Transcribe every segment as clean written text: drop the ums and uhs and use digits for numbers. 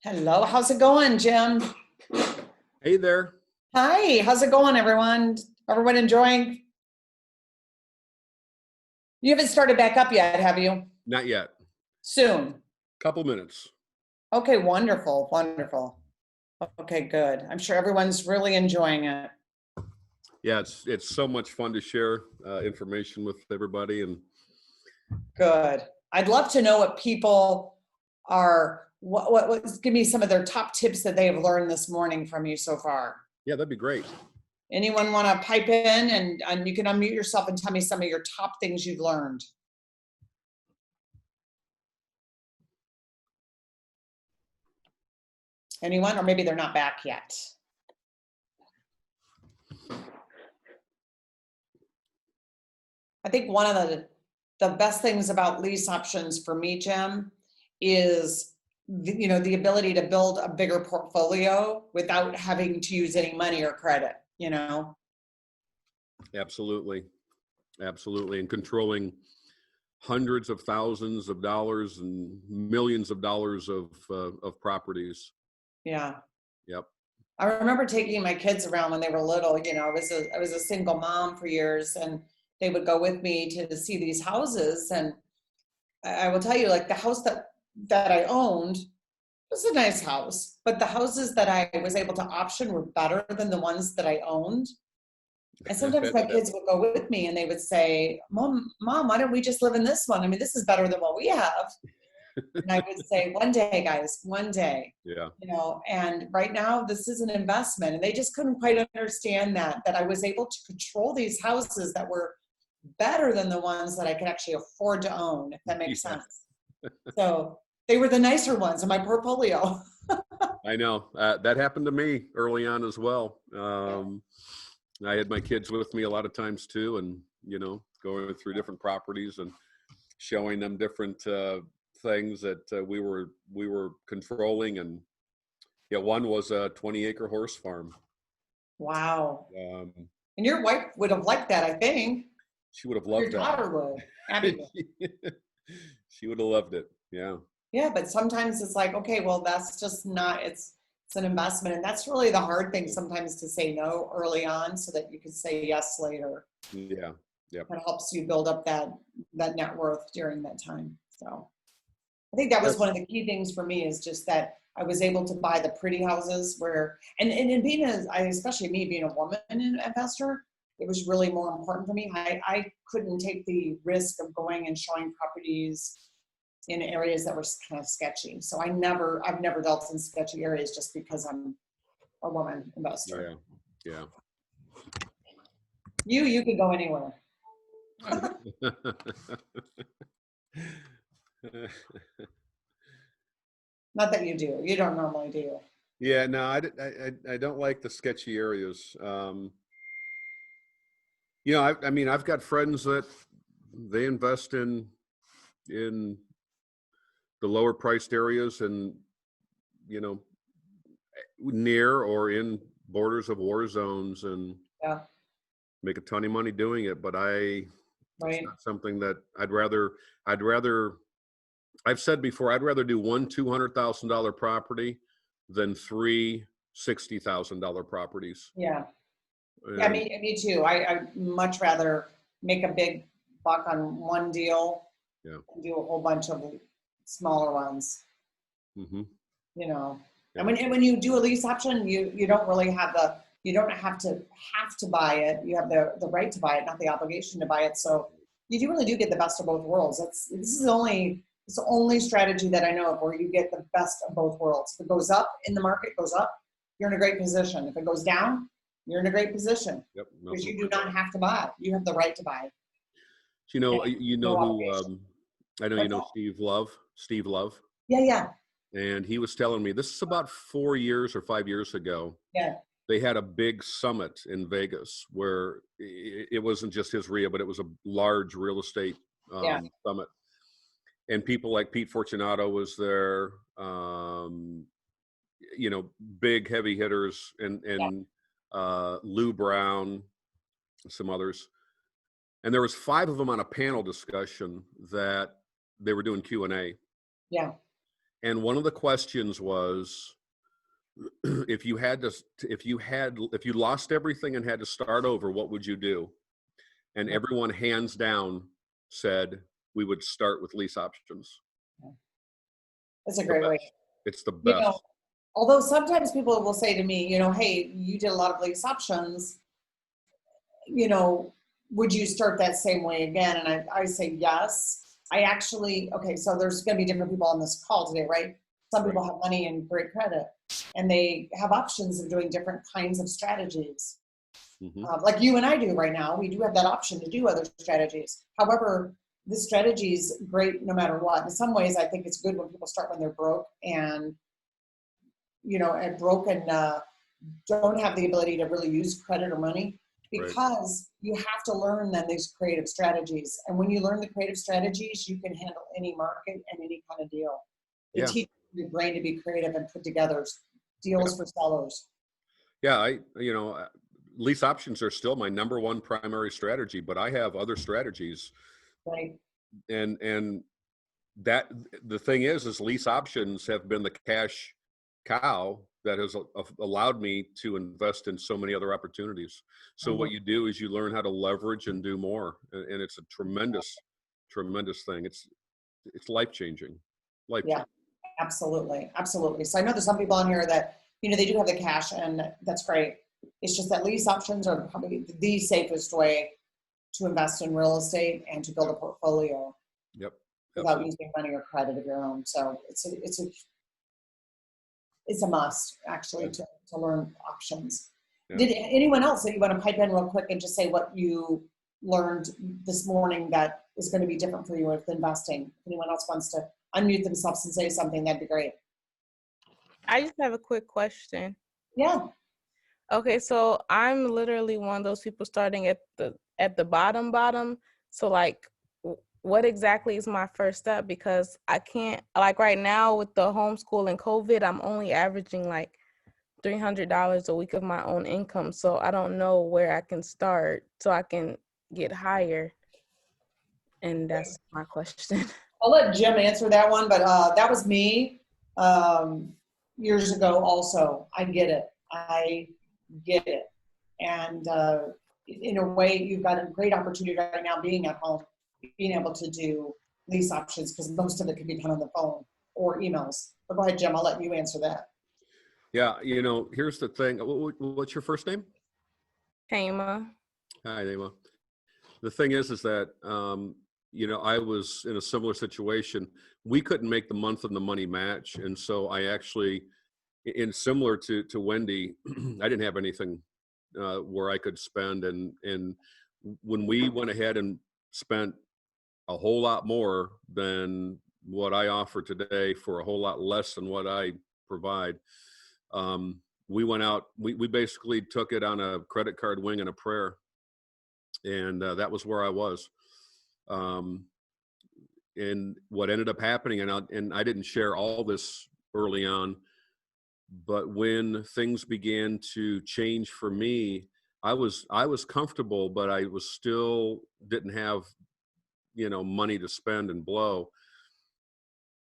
Hello, how's it going, Jim? Hey there. Hi, how's it going, everyone? Everyone enjoying? You haven't started back up yet, have you? Not yet. Soon. Couple minutes. Okay, wonderful, wonderful. Okay, good. I'm sure everyone's really enjoying it. Yeah, it's so much fun to share information with everybody, and Good. I'd love to know what people are, give me some of their top tips that they have learned this morning from you so far. yeah, that'd be great. Anyone want to pipe in and you can unmute yourself and tell me some of your top things you've learned? Anyone? Or maybe they're not back yet. I think one of the best things about lease options for me, Jim, is the ability to build a bigger portfolio without having to use any money or credit, Absolutely, absolutely, and controlling hundreds of thousands of dollars and millions of dollars of properties. Yeah. Yep. I remember taking my kids around when they were little. I was a single mom for years, and they would go with me to see these houses. And I will tell you, like the house that I owned was a nice house, but the houses that I was able to option were better than the ones that I owned. And sometimes my kids would go with me and they would say, Mom, why don't we just live in this one? I mean, this is better than what we have. And I would say, one day, guys, one day. Yeah. And right now this is an investment. And they just couldn't quite understand that I was able to control these houses that were better than the ones that I could actually afford to own, if that makes sense. So they were the nicer ones in my portfolio. I know that happened to me early on as well. I had my kids with me a lot of times too, and going through different properties and showing them different things that we were controlling. And one was a 20-acre horse farm. Wow. And your wife would have liked that, I think. She would have loved your that. Your daughter would. Abby would. She would have loved it. Yeah. Yeah, but sometimes it's like, okay, well, that's just not, it's an investment. And that's really the hard thing sometimes, to say no early on so that you can say yes later. Yeah. Yep. It helps you build up that net worth during that time. So I think that was one of the key things for me, is just that I was able to buy the pretty houses where, and being especially me being a woman investor, it was really more important for me. I couldn't take the risk of going and showing properties in areas that were kind of sketchy. So I've never dealt in sketchy areas just because I'm a woman investor. Yeah. You could go anywhere. Not that you do. You don't normally do. Yeah, no, I don't like the sketchy areas. I mean, I've got friends that they invest in the lower priced areas, and near or in borders of war zones, and make a ton of money doing it. But it's not something that I'd rather I've said before, I'd rather do one $200,000 property than three $60,000 properties. Yeah. Yeah, me too. I'd much rather make a big buck on one deal and do a whole bunch of smaller ones. Mm-hmm. And when you do a lease option, you don't really have you don't have to buy it. You have the right to buy it, not the obligation to buy it. So you really do get the best of both worlds. It's the only strategy that I know of where you get the best of both worlds. If it goes up, in the market goes up, you're in a great position. If it goes down, you're in a great position. Yep. Because you do not have to buy. You have the right to buy. You know who I know. You know Steve Love. Yeah. And he was telling me, this is about 4 years or 5 years ago. Yeah. They had a big summit in Vegas where it wasn't just his REIA, but it was a large real estate summit. And people like Pete Fortunato was there, big heavy hitters, and Lou Brown, some others. And there was 5 of them on a panel discussion that they were doing Q&A. Yeah. And one of the questions was, if you lost everything and had to start over, what would you do? And everyone hands down said we would start with lease options. That's a The great way. best. It's the You know, best. although sometimes people will say to me, hey, you did a lot of lease options, would you start that same way again? And I say yes. I actually, okay, so there's going to be different people on this call today, right? Some Right. people have money and great credit, and they have options of doing different kinds of strategies. Mm-hmm. Like you and I do right now, we do have that option to do other strategies. However, this strategy is great no matter what. In some ways, I think it's good when people start when they're broke and don't have the ability to really use credit or money, because you have to learn then these creative strategies. And when you learn the creative strategies, you can handle any market and any kind of deal. It teaches your brain to be creative and put together deals for sellers. Yeah, lease options are still my number one primary strategy, but I have other strategies. Right. And that the thing is lease options have been the cash cow that has allowed me to invest in so many other opportunities. So what you do is you learn how to leverage and do more, and it's a tremendous thing. It's life-changing. Yeah, absolutely. So I know there's some people on here that they do have the cash, and that's great. It's just that lease options are probably the safest way to invest in real estate and to build a portfolio. Yep. Without using money or credit of your own. So it's a must, actually, to learn options. Yeah. Did anyone else that you want to pipe in real quick and just say what you learned this morning that is going to be different for you with investing? If anyone else wants to unmute themselves and say something, that'd be great. I just have a quick question. Yeah. Okay, so I'm literally one of those people starting at the bottom. So like, what exactly is my first step? Because I can't, like right now with the homeschool and COVID, I'm only averaging like $300 a week of my own income. So I don't know where I can start so I can get higher. And that's my question. I'll let Jim answer that one, but that was me years ago also. I get it. And in a way, you've got a great opportunity right now being at home, being able to do lease options, because most of it can be done on the phone or emails. But go ahead, Jim, I'll let you answer that. Yeah, here's the thing. What's your first name? Tama. Hi, Tama. The thing is that, I was in a similar situation. We couldn't make the month and the money match. And so I actually, similar to Wendy, I didn't have anything where I could spend. And when we went ahead and spent a whole lot more than what I offer today for a whole lot less than what I provide, we went out, we basically took it on a credit card wing and a prayer. And that was where I was. And what ended up happening, and I didn't share all this early on, but when things began to change for me, I was comfortable, but I was still didn't have, money to spend and blow.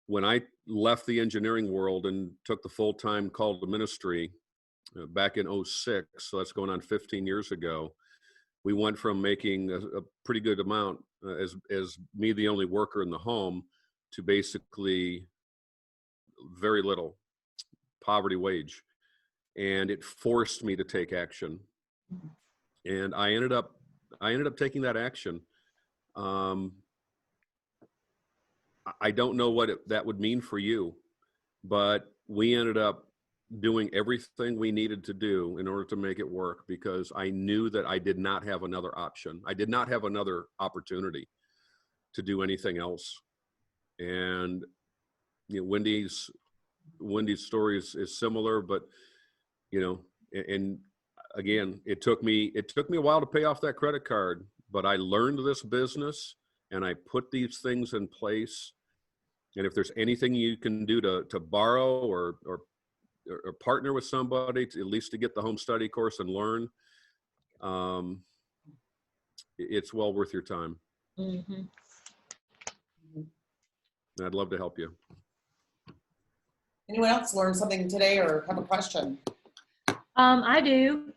When I left the engineering world and took the full-time call to ministry back in 2006, so that's going on 15 years ago, we went from making a pretty good amount as me, the only worker in the home, to basically very little, poverty wage. And it forced me to take action. And I ended up taking that action. I don't know what that would mean for you, but we ended up doing everything we needed to do in order to make it work, because I knew that I did not have another option. I did not have another opportunity to do anything else. And Wendy's story is similar, but and again, it took me a while to pay off that credit card, but I learned this business and I put these things in place. And if there's anything you can do to borrow or partner with somebody at least to get the home study course and learn, it's well worth your time. Mm-hmm. I'd love to help you. Anyone else learn something today or have a question? I do.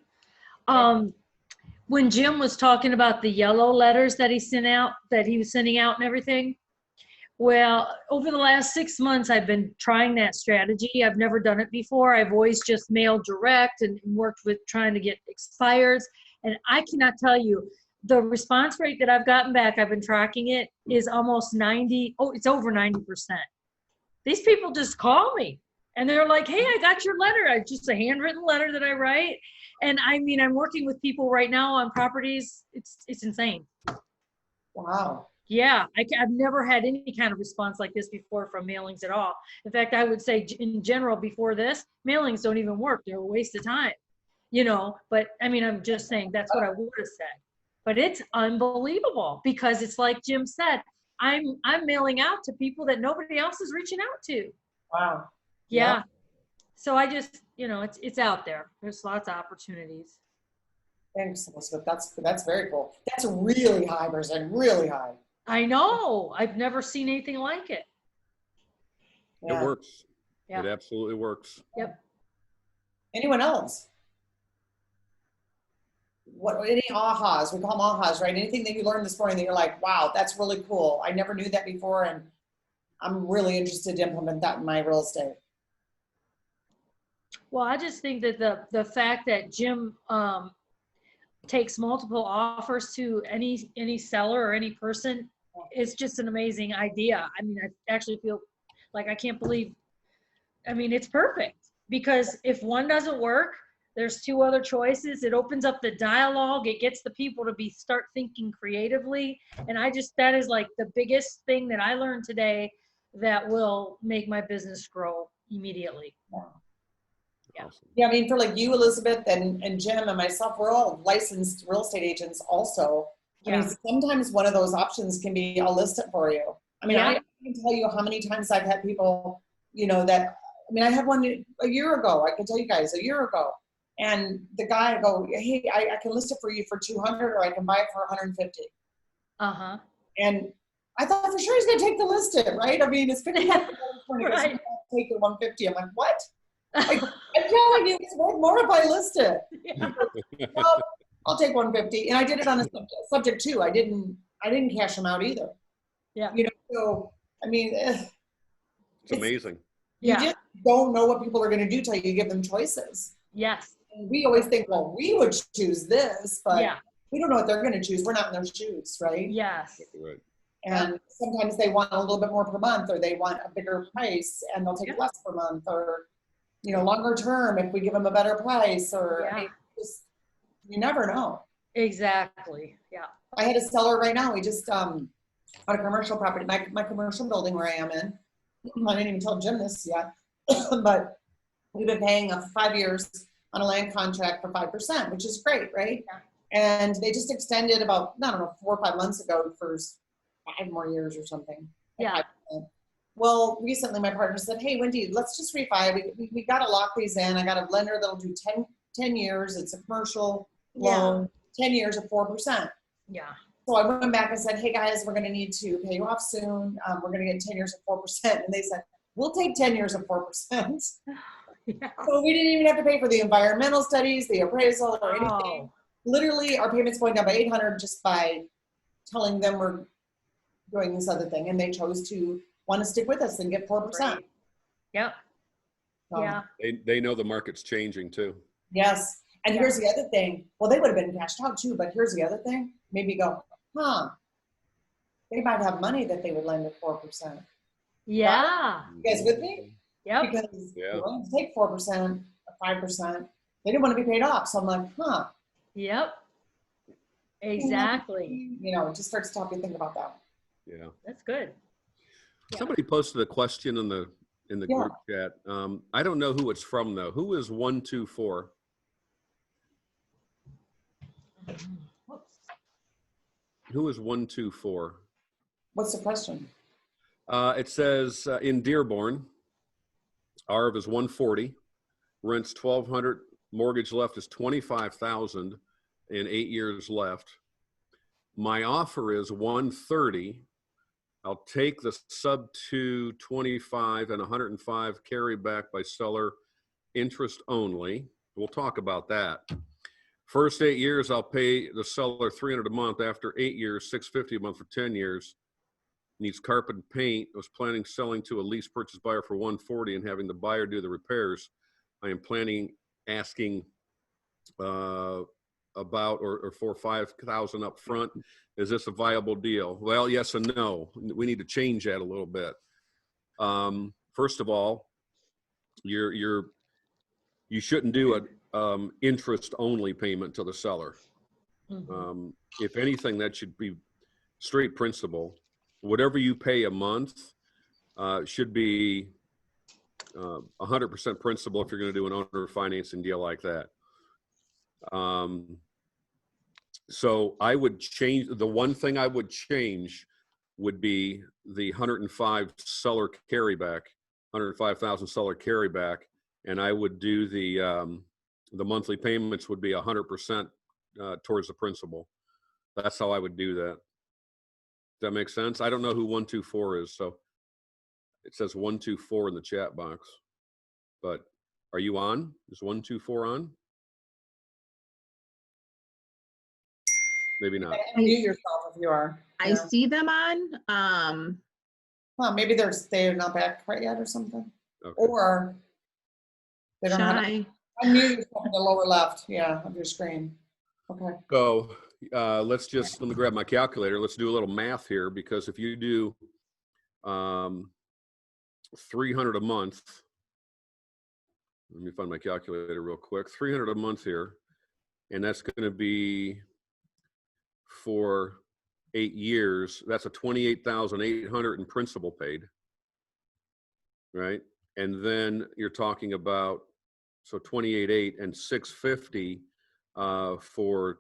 When Jim was talking about the yellow letters that he sent out, that he was sending out and everything, well, over the last 6 months, I've been trying that strategy. I've never done it before. I've always just mailed direct and worked with trying to get expires. And I cannot tell you, the response rate that I've gotten back, I've been tracking it, is almost 90. Oh, it's over 90%. These people just call me and they're like, hey, I got your letter. It's just a handwritten letter that I write. And I mean, I'm working with people right now on properties. It's insane. Wow. Yeah, I've never had any kind of response like this before from mailings at all. In fact, I would say in general before this, mailings don't even work. They're a waste of time, but I mean, I'm just saying that's what I would have said. But it's unbelievable because it's like Jim said, I'm mailing out to people that nobody else is reaching out to. Wow. Yeah. So I just, it's out there. There's lots of opportunities. Thanks, Elizabeth. That's very cool. That's really high percent, really high. I know. I've never seen anything like it. Yeah. It works. Yeah. It absolutely works. Yep. Anyone else? Any ahas? We call them ahas, right? Anything that you learned this morning that you're like, wow, that's really cool. I never knew that before, and I'm really interested to implement that in my real estate. Well, I just think that the fact that Jim takes multiple offers to any seller or any person is just an amazing idea. I mean, I actually feel like I can't believe, I mean, it's perfect because if one doesn't work, there's two other choices. It opens up the dialogue. It gets the people to start thinking creatively. And that is like the biggest thing that I learned today that will make my business grow immediately. Yeah. Yeah, I mean, for like you, Elizabeth, and Jim and myself, we're all licensed real estate agents also. I mean, sometimes one of those options can be, I'll list it for you. I mean, I can tell you how many times I've had people, I had one a year ago. I can tell you guys a year ago. And the guy, I go, hey, I can list it for you for 200 or I can buy it for 150. Uh-huh. And I thought for sure he's going to take the listed, right? I mean, it's $50 Right. Take the 150. I'm like, what? I'm telling you, it's worth more if I list it. Yeah. Well, I'll take 150. And I did it on a subject too. I didn't cash them out either. Yeah. So, I mean, It's amazing. You just don't know what people are going to do till you give them choices. Yes. And we always think, well, we would choose this, but we don't know what they're going to choose. We're not in their shoes, right? Yes. Right. And sometimes they want a little bit more per month, or they want a bigger price and they'll take less per month, or, longer term if we give them a better price, or you never know. Exactly. Yeah. I had a seller right now. We just, on a commercial property, my commercial building where I am in, I didn't even tell Jim this yet, but we've been paying 5 years on a land contract for 5%, which is great, right? Yeah. And they just extended about, I don't know, 4 or 5 months ago for 5 more years or something. Yeah. 5%. Well, recently my partner said, hey, Wendy, let's just refi. We got to lock these in. I got a lender that'll do 10 years. It's a commercial loan, 10 years at 4%. Yeah. So I went back and said, hey guys, we're going to need to pay you off soon. We're going to get 10 years at 4%. And they said, we'll take 10 years at 4%. Yeah. So we didn't even have to pay for the environmental studies, the appraisal, or anything. Literally, our payment's going down by $800 just by telling them we're doing this other thing. And they chose to want to stick with us and get 4%. Right. Yep. So, Yeah. They know the market's changing too. Yes. And here's the other thing. Well, they would have been cashed out too, but here's the other thing. Maybe go, they might have money that they would lend at 4%. Yeah. You guys with me? Yep. Because they wanted to take 4% or 5%. They didn't want to be paid off. So I'm like, Yep. Exactly. It just starts to help you think about that. Yeah. That's good. Yeah. Somebody posted a question in the group chat. I don't know who it's from though. Who is 124? Who is 124? What's the question? It says in Dearborn, ARV is 140, rents 1,200, mortgage left is 25,000, and 8 years left. My offer is 130. I'll take the sub 225 and 105 carry back by seller interest only. We'll talk about that. First 8 years, I'll pay the seller $300 a month. After 8 years, $650 a month for 10 years. Needs carpet and paint. I was planning selling to a lease purchase buyer for $140 and having the buyer do the repairs. I am planning asking about or for $5,000 up front. Is this a viable deal? Well, yes and no. We need to change that a little bit. First of all, you shouldn't do an interest only payment to the seller. Mhm. If anything, that should be straight principal. Whatever you pay a month should be 100% principal if you're going to do an owner financing deal like that. So I would change, the one thing I would change would be the 105 seller carryback, 105,000 seller carryback, and I would do the monthly payments would be 100% towards the principal. That's how I would do that. Does that make sense? I don't know who 124 is, so it says 124 in the chat box. But are you on? Is 124 on? Maybe not. Unmute yourself if you are. I Yeah. see them on. Well, maybe they're not back quite yet or something. Okay. Or they don't have Shy. unmute yourself in the lower left, yeah, of your screen. Okay. So let me grab my calculator. Let's do a little math here, because if you do 300 a month, let me find my calculator real quick. 300 a month here, and that's going to be for 8 years. That's a 28,800 in principal paid, right? And then you're talking about, so 28.8 and 650 for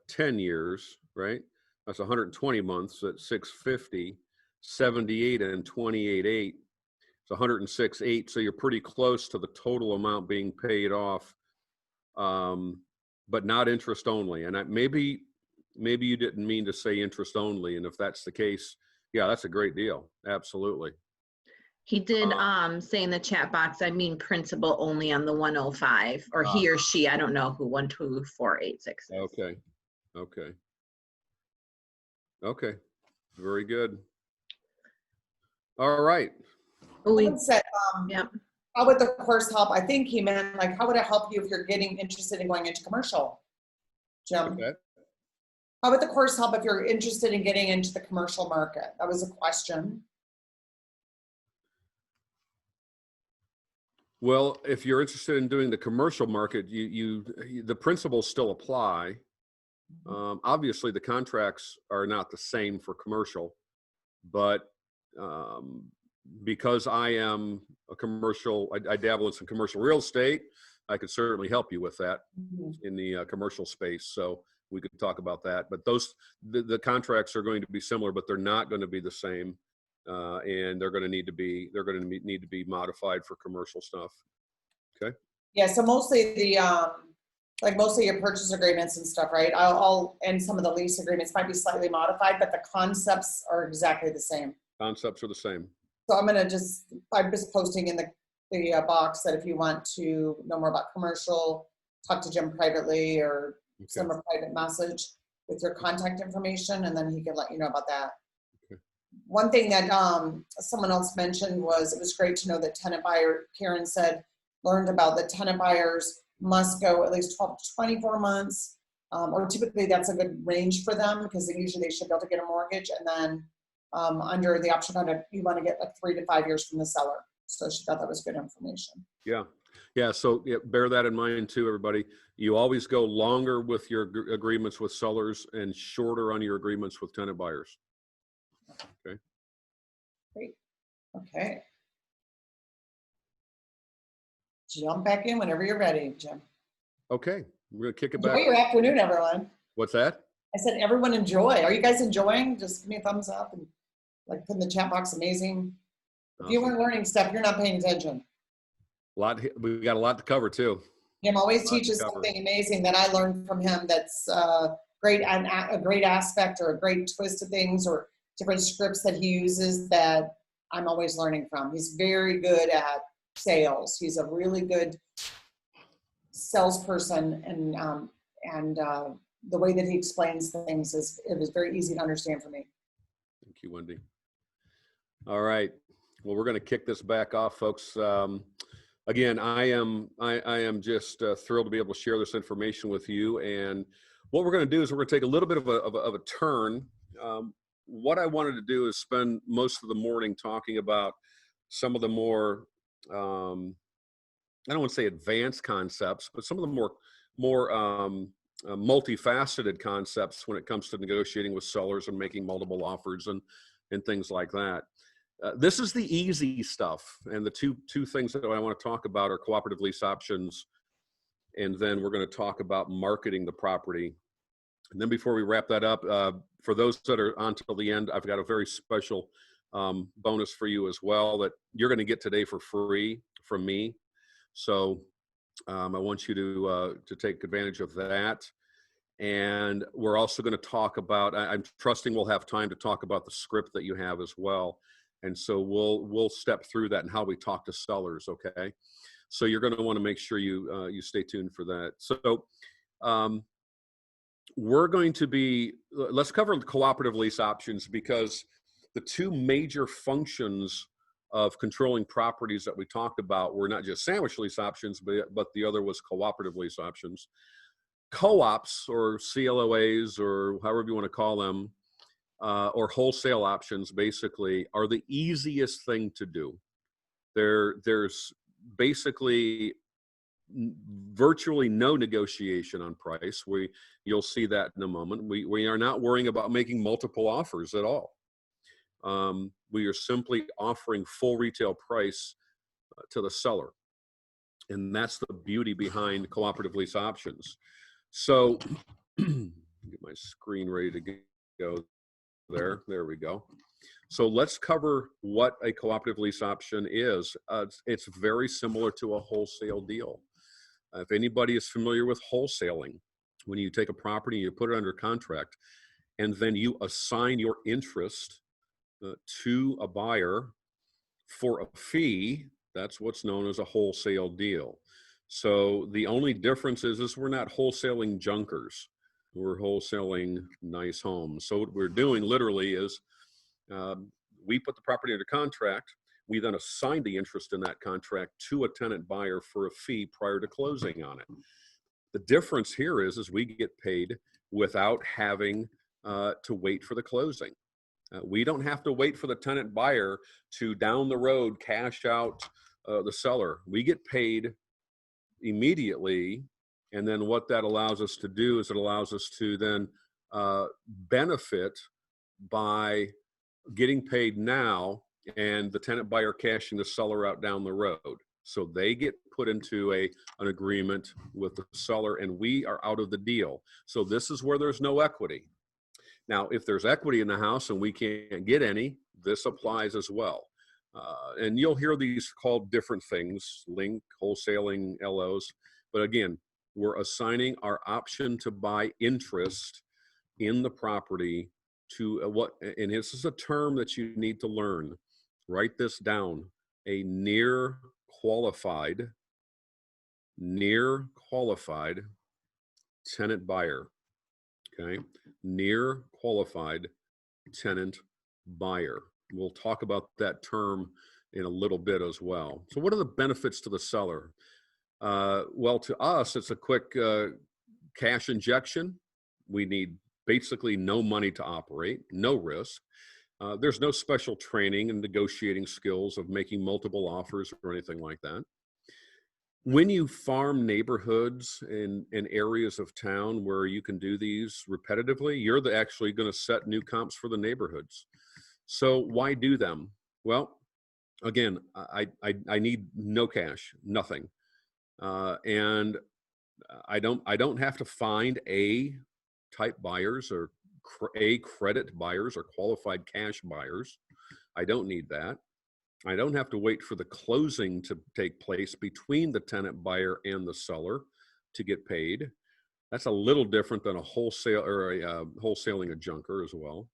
10 years, right? That's 120 months at 650, 78 and 28.8. It's 106.8. So you're pretty close to the total amount being paid off, but not interest only. And maybe you didn't mean to say interest only. And if that's the case, yeah, that's a great deal. Absolutely. He did say in the chat box, I mean principal only on the 105, or he or she, I don't know who 12486 is. Okay. Very good. All right. Oh, we, Someone said, yep. how would the course help? I think he meant like, how would it help you if you're getting interested in going into commercial? Jim, Okay. how would the course help if you're interested in getting into the commercial market? That was a question. Well, if you're interested in doing the commercial market, the principles still apply. Obviously, the contracts are not the same for commercial, but because I am a commercial, I dabble in some commercial real estate, I could certainly help you with that in the commercial space. So we could talk about that. But the contracts are going to be similar, but they're not going to be the same. And they're going to need to be modified for commercial stuff. Okay. Yeah, so mostly the like mostly your purchase agreements and stuff, right? And some of the lease agreements might be slightly modified, but the concepts are exactly the same. Concepts are the same. So I'm just posting in the box that if you want to know more about commercial, talk to Jim privately or send a private message with your contact information, and then he can let you know about that. One thing that someone else mentioned was it was great to know that tenant buyer, Karen said, learned about the tenant buyers must go at least 12 to 24 months, or typically that's a good range for them because usually they should be able to get a mortgage. And then under the option kind of you want to get like 3 to 5 years from the seller. So she thought that was good information. Yeah. So bear that in mind too, everybody. You always go longer with your agreements with sellers and shorter on your agreements with tenant buyers. Okay. Great. Okay. Jump back in whenever you're ready, Jim. Okay. We're going to kick it Enjoy back. your afternoon, everyone. What's that? I said, everyone enjoy. Are you guys enjoying? Just give me a thumbs up and like put in the chat box. Amazing. If you weren't learning stuff, you're not paying attention. We got a lot to cover too. Jim always teaches something amazing that I learned from him that's a great aspect or a great twist to things or different scripts that he uses that I'm always learning from. He's very good at sales. He's a really good salesperson, and the way that he explains things it was very easy to understand for me. Thank you, Wendy. All right. Well, we're going to kick this back off, folks. Again, I am just thrilled to be able to share this information with you. And what we're going to do is we're going to take a little bit of a turn. What I wanted to do is spend most of the morning talking about some of the more, I don't want to say advanced concepts, but some of the more multifaceted concepts when it comes to negotiating with sellers and making multiple offers and things like that. This is the easy stuff. And the two things that I want to talk about are cooperative lease options. And then we're going to talk about marketing the property. And then before we wrap that up, for those that are on till the end, I've got a very special bonus for you as well that you're going to get today for free from me. So I want you to take advantage of that. And we're also going to talk about, I'm trusting we'll have time to talk about the script that you have as well. And so we'll step through that and how we talk to sellers, okay? So you're going to want to make sure you stay tuned for that. So we're going to let's cover cooperative lease options, because the two major functions of controlling properties that we talked about were not just sandwich lease options, but the other was cooperative lease options. Co-ops, or CLOAs, or however you want to call them, or wholesale options, basically, are the easiest thing to do. There's basically virtually no negotiation on price. You'll see that in a moment. We are not worrying about making multiple offers at all. We are simply offering full retail price to the seller. And that's the beauty behind cooperative lease options. So get my screen ready to go there. There we go. So let's cover what a cooperative lease option is. It's very similar to a wholesale deal. If anybody is familiar with wholesaling, when you take a property, you put it under contract, and then you assign your interest to a buyer for a fee, that's what's known as a wholesale deal. So the only difference is we're not wholesaling junkers. We're wholesaling nice homes. So what we're doing literally is we put the property under contract. We then assign the interest in that contract to a tenant buyer for a fee prior to closing on it. The difference here is we get paid without having to wait for the closing. We don't have to wait for the tenant buyer to down the road cash out the seller. We get paid immediately. And then what that allows us to do is it allows us to then benefit by getting paid now and the tenant buyer cashing the seller out down the road. So they get put into an agreement with the seller and we are out of the deal. So this is where there's no equity. Now, if there's equity in the house and we can't get any, this applies as well. And you'll hear these called different things, link, wholesaling, LOs. But again, we're assigning our option to buy interest in the property to and this is a term that you need to learn. Write this down, a near qualified tenant buyer, okay? Near qualified tenant buyer. We'll talk about that term in a little bit as well. So what are the benefits to the seller? Well, to us, it's a quick cash injection. We need basically no money to operate, no risk. There's no special training and negotiating skills of making multiple offers or anything like that. When you farm neighborhoods in areas of town where you can do these repetitively, you're actually going to set new comps for the neighborhoods. So why do them? Well, again, I need no cash, nothing. And I don't have to find A type buyers or A credit buyers or qualified cash buyers. I don't need that. I don't have to wait for the closing to take place between the tenant buyer and the seller to get paid. That's a little different than a wholesale or a wholesaling a junker as well.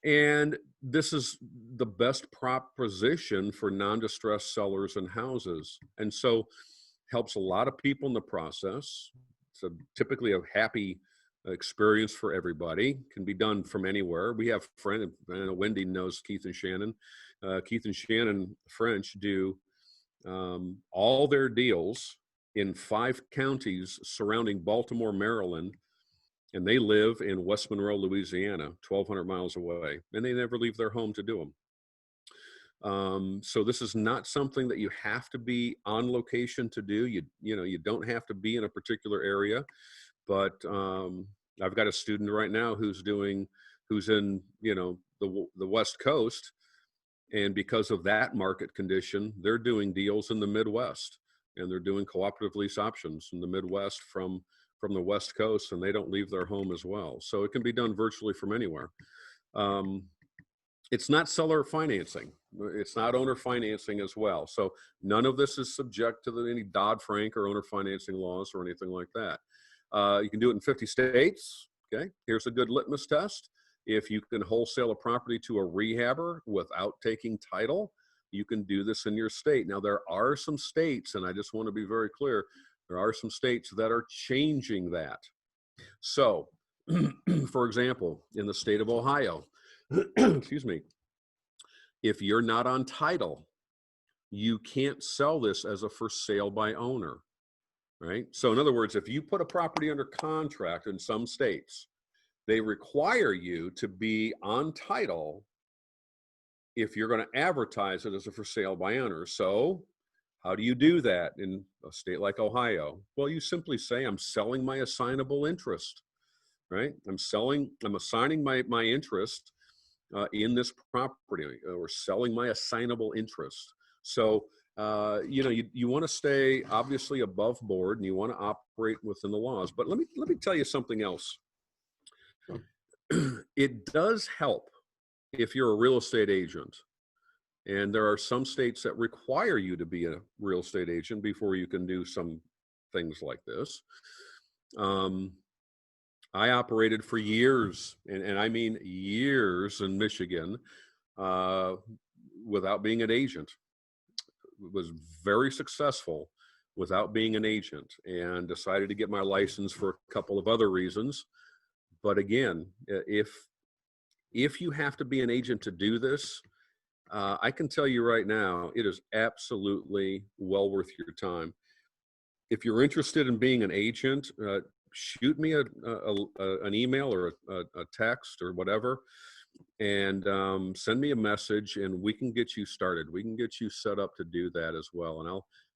And this is the best proposition for non-distressed sellers and houses. And so helps a lot of people in the process. So typically a happy experience for everybody, can be done from anywhere. We have friends, I know Wendy knows Keith and Shannon. Keith and Shannon French do all their deals in 5 counties surrounding Baltimore, Maryland, and they live in West Monroe, Louisiana, 1,200 miles away, and they never leave their home to do them. So this is not something that you have to be on location to do. You don't have to be in a particular area, but I've got a student right now who's in the West Coast, and because of that market condition, they're doing deals in the Midwest, and they're doing cooperative lease options in the Midwest from the West Coast, and they don't leave their home as well. So it can be done virtually from anywhere. It's not seller financing. It's not owner financing as well. So none of this is subject to any Dodd-Frank or owner financing laws or anything like that. You can do it in 50 states. Okay, here's a good litmus test. If you can wholesale a property to a rehabber without taking title, you can do this in your state. Now, there are some states, and I just want to be very clear, there are some states that are changing that. So, for example, in the state of Ohio, excuse me, if you're not on title, you can't sell this as a for sale by owner, right? So in other words, if you put a property under contract in some states, they require you to be on title if you're going to advertise it as a for sale by owner. So how do you do that in a state like Ohio? Well, you simply say, I'm selling my assignable interest, right? I'm assigning my interest in this property, or selling my assignable interest. So, you want to stay obviously above board, and you want to operate within the laws. But let me tell you something else. It does help if you're a real estate agent. And there are some states that require you to be a real estate agent before you can do some things like this. I operated for years, and I mean years, in Michigan without being an agent. Was very successful without being an agent, and decided to get my license for a couple of other reasons. But again, if you have to be an agent to do this, I can tell you right now, it is absolutely well worth your time. If you're interested in being an agent, shoot me an email or a text or whatever, and send me a message, and we can get you started. We can get you set up to do that as well. And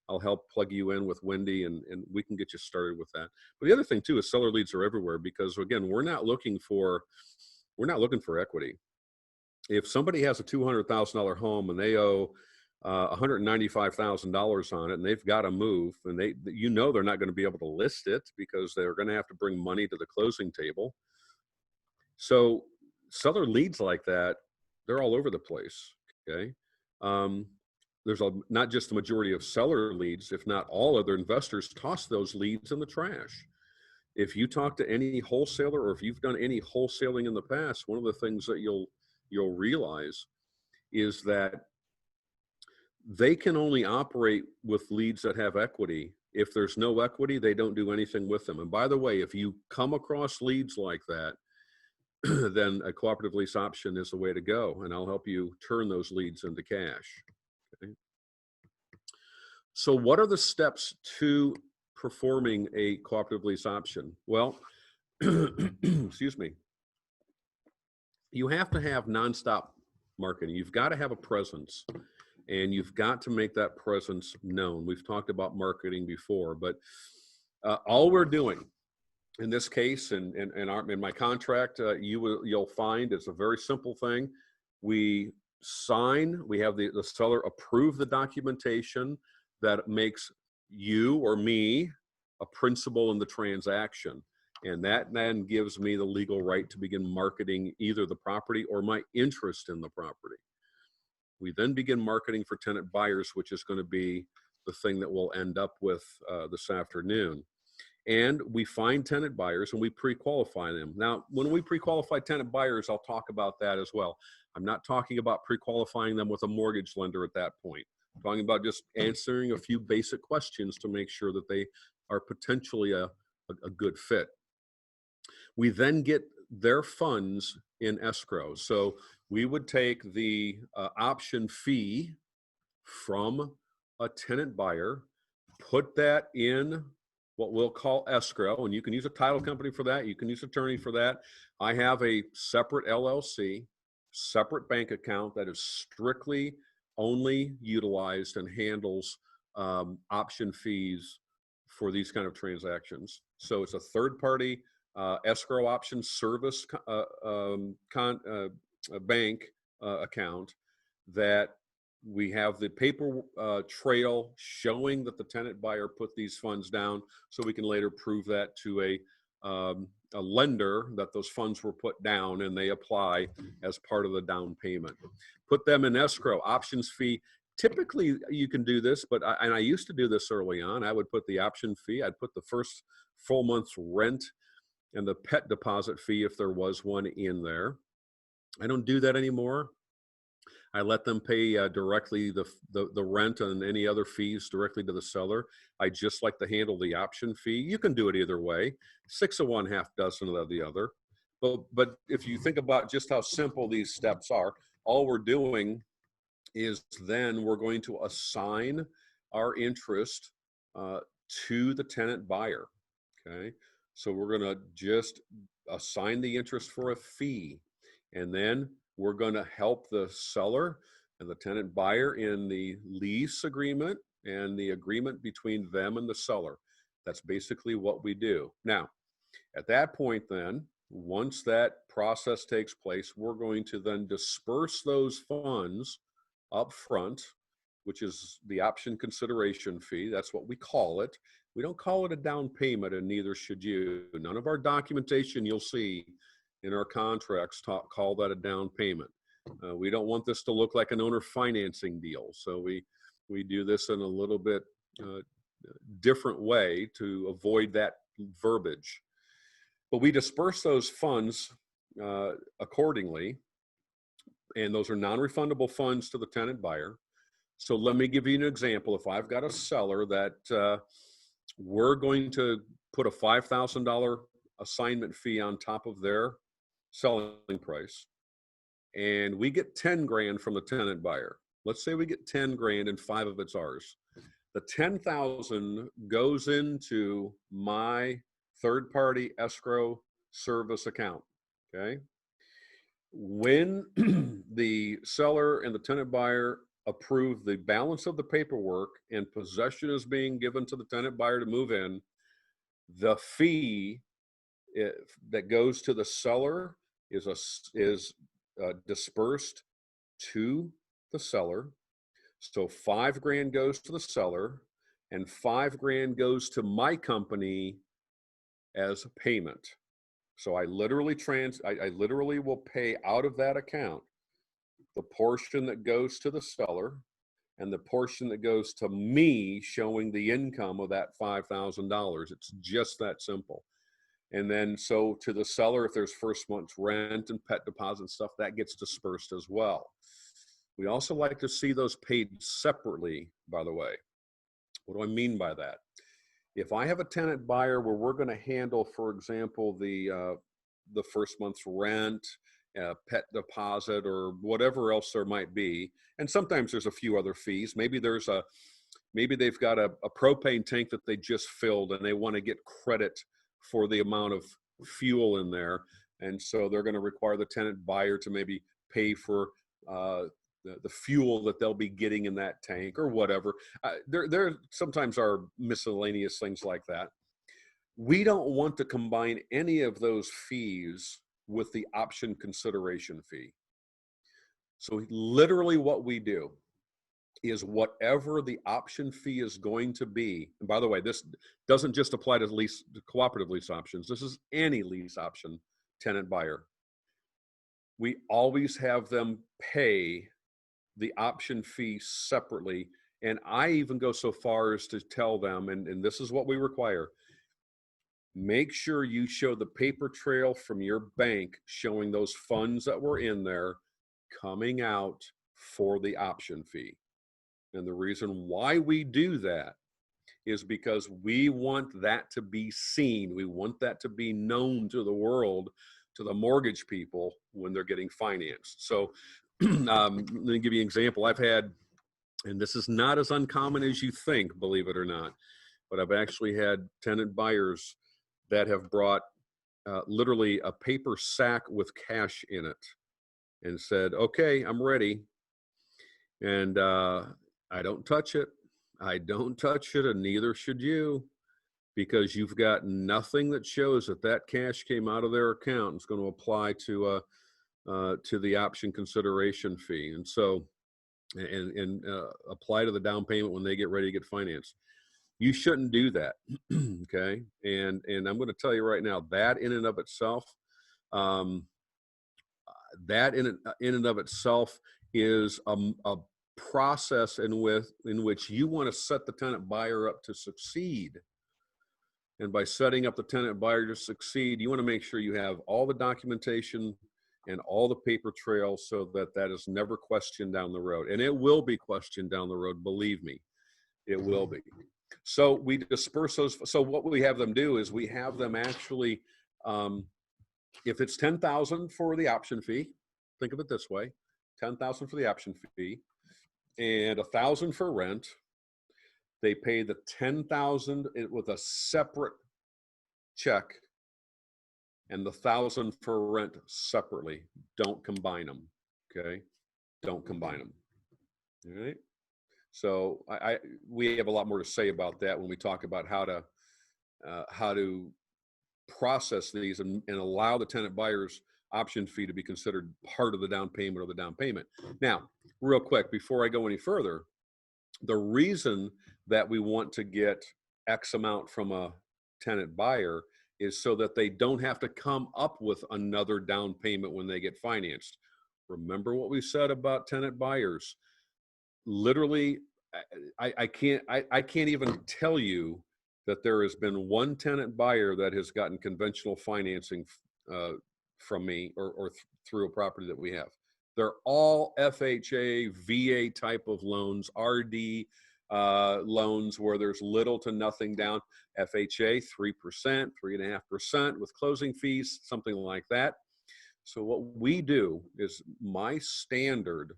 I'll help plug you in with Wendy, and we can get you started with that. But the other thing too is seller leads are everywhere, because again, we're not looking for equity. If somebody has a $200,000 home and they owe $195,000 on it, and they've got to move, and they're not going to be able to list it because they're going to have to bring money to the closing table. So seller leads like that, they're all over the place. Okay. There's not just the majority of seller leads, if not all other investors toss those leads in the trash. If you talk to any wholesaler, or if you've done any wholesaling in the past, one of the things that you'll realize is that they can only operate with leads that have equity. If there's no equity, they don't do anything with them. And by the way, if you come across leads like that, then a cooperative lease option is the way to go, and I'll help you turn those leads into cash. Okay. So what are the steps to performing a cooperative lease option? Well, excuse me. You have to have nonstop marketing. You've got to have a presence, and you've got to make that presence known. We've talked about marketing before, but all we're doing in this case, in my contract, you'll find it's a very simple thing. We have the seller approve the documentation that makes you or me a principal in the transaction. And that then gives me the legal right to begin marketing either the property or my interest in the property. We then begin marketing for tenant buyers, which is going to be the thing that we'll end up with this afternoon. And we find tenant buyers and we pre-qualify them. Now, when we pre-qualify tenant buyers, I'll talk about that as well. I'm not talking about pre-qualifying them with a mortgage lender at that point. I'm talking about just answering a few basic questions to make sure that they are potentially a good fit. We then get their funds in escrow. So we would take the option fee from a tenant buyer, put that in what we'll call escrow, and you can use a title company for that. You can use attorney for that. I have a separate LLC, separate bank account that is strictly only utilized and handles option fees for these kind of transactions. So it's a third party escrow option service bank account that we have the paper trail showing that the tenant buyer put these funds down, so we can later prove that to a lender that those funds were put down and they apply as part of the down payment. Put them in escrow. Options fee. Typically, you can do this, but I used to do this early on. I would put the option fee. I'd put the first full month's rent and the pet deposit fee, if there was one, in there. I don't do that anymore. I let them pay directly the rent and any other fees directly to the seller. I just like to handle the option fee. You can do it either way. 6 of one, half dozen of the other. But if you think about just how simple these steps are, all we're doing is then we're going to assign our interest to the tenant buyer. Okay, so we're going to just assign the interest for a fee, and then we're going to help the seller and the tenant buyer in the lease agreement and the agreement between them and the seller. That's basically what we do. Now, at that point then, once that process takes place, we're going to then disperse those funds up front, which is the option consideration fee. That's what we call it. We don't call it a down payment, and neither should you. None of our documentation you'll see in our contracts call that a down payment. We don't want this to look like an owner financing deal. So we do this in a little bit different way to avoid that verbiage. But we disperse those funds accordingly, and those are non-refundable funds to the tenant buyer. So let me give you an example. If I've got a seller that we're going to put a $5,000 assignment fee on top of their selling price, and we get 10 grand from the tenant buyer. Let's say we get 10 grand and 5 of it's ours. The 10,000 goes into my third-party escrow service account. Okay. When the seller and the tenant buyer approve the balance of the paperwork and possession is being given to the tenant buyer to move in, the fee that goes to the seller is dispersed to the seller. So 5 grand goes to the seller and 5 grand goes to my company as payment. So I literally will pay out of that account the portion that goes to the seller and the portion that goes to me, showing the income of that $5,000. It's just that simple. And then so to the seller, if there's first month's rent and pet deposit stuff, that gets dispersed as well. We also like to see those paid separately, by the way. What do I mean by that? If I have a tenant buyer where we're going to handle, for example, the first month's rent, pet deposit, or whatever else there might be, and sometimes there's a few other fees. Maybe they've got a propane tank that they just filled and they want to get credit for the amount of fuel in there, and so they're going to require the tenant buyer to maybe pay for the fuel that they'll be getting in that tank or whatever. There sometimes are miscellaneous things like that. We don't want to combine any of those fees with the option consideration fee. So literally what we do is whatever the option fee is going to be, and by the way, this doesn't just apply to cooperative lease options. This is any lease option tenant buyer. We always have them pay the option fee separately. And I even go so far as to tell them, and this is what we require, make sure you show the paper trail from your bank showing those funds that were in there coming out for the option fee. And the reason why we do that is because we want that to be seen. We want that to be known to the world, to the mortgage people when they're getting financed. So let me give you an example. I've had, and this is not as uncommon as you think, believe it or not, but I've actually had tenant buyers that have brought literally a paper sack with cash in it and said, okay, I'm ready. And I don't touch it. I don't touch it, and neither should you, because you've got nothing that shows that that cash came out of their account. It's going to apply to the option consideration fee, and so and apply to the down payment when they get ready to get financed. You shouldn't do that, okay? And I'm going to tell you right now, that in and of itself, that in and of itself is a process in which you want to set the tenant buyer up to succeed. And by setting up the tenant buyer to succeed, you want to make sure you have all the documentation and all the paper trail so that that is never questioned down the road. And it will be questioned down the road, believe me, it will be. So we disperse those. So what we have them do is we have them actually, if it's $10,000 for the option fee, think of it this way, $10,000 for the option fee and $1,000 for rent. They pay the $10,000 with a separate check and the $1,000 for rent separately. Don't combine them, okay? Don't combine them, all right? So we have a lot more to say about that when we talk about how to process these and allow the tenant buyer's option fee to be considered part of the down payment or the down payment. Now, real quick, before I go any further, the reason that we want to get X amount from a tenant buyer is so that they don't have to come up with another down payment when they get financed. Remember what we said about tenant buyers. Literally, I can't even tell you that there has been one tenant buyer that has gotten conventional financing from me or through a property that we have. They're all FHA, VA type of loans, RD loans where there's little to nothing down. FHA, 3%, 3.5% with closing fees, something like that. So what we do is my standard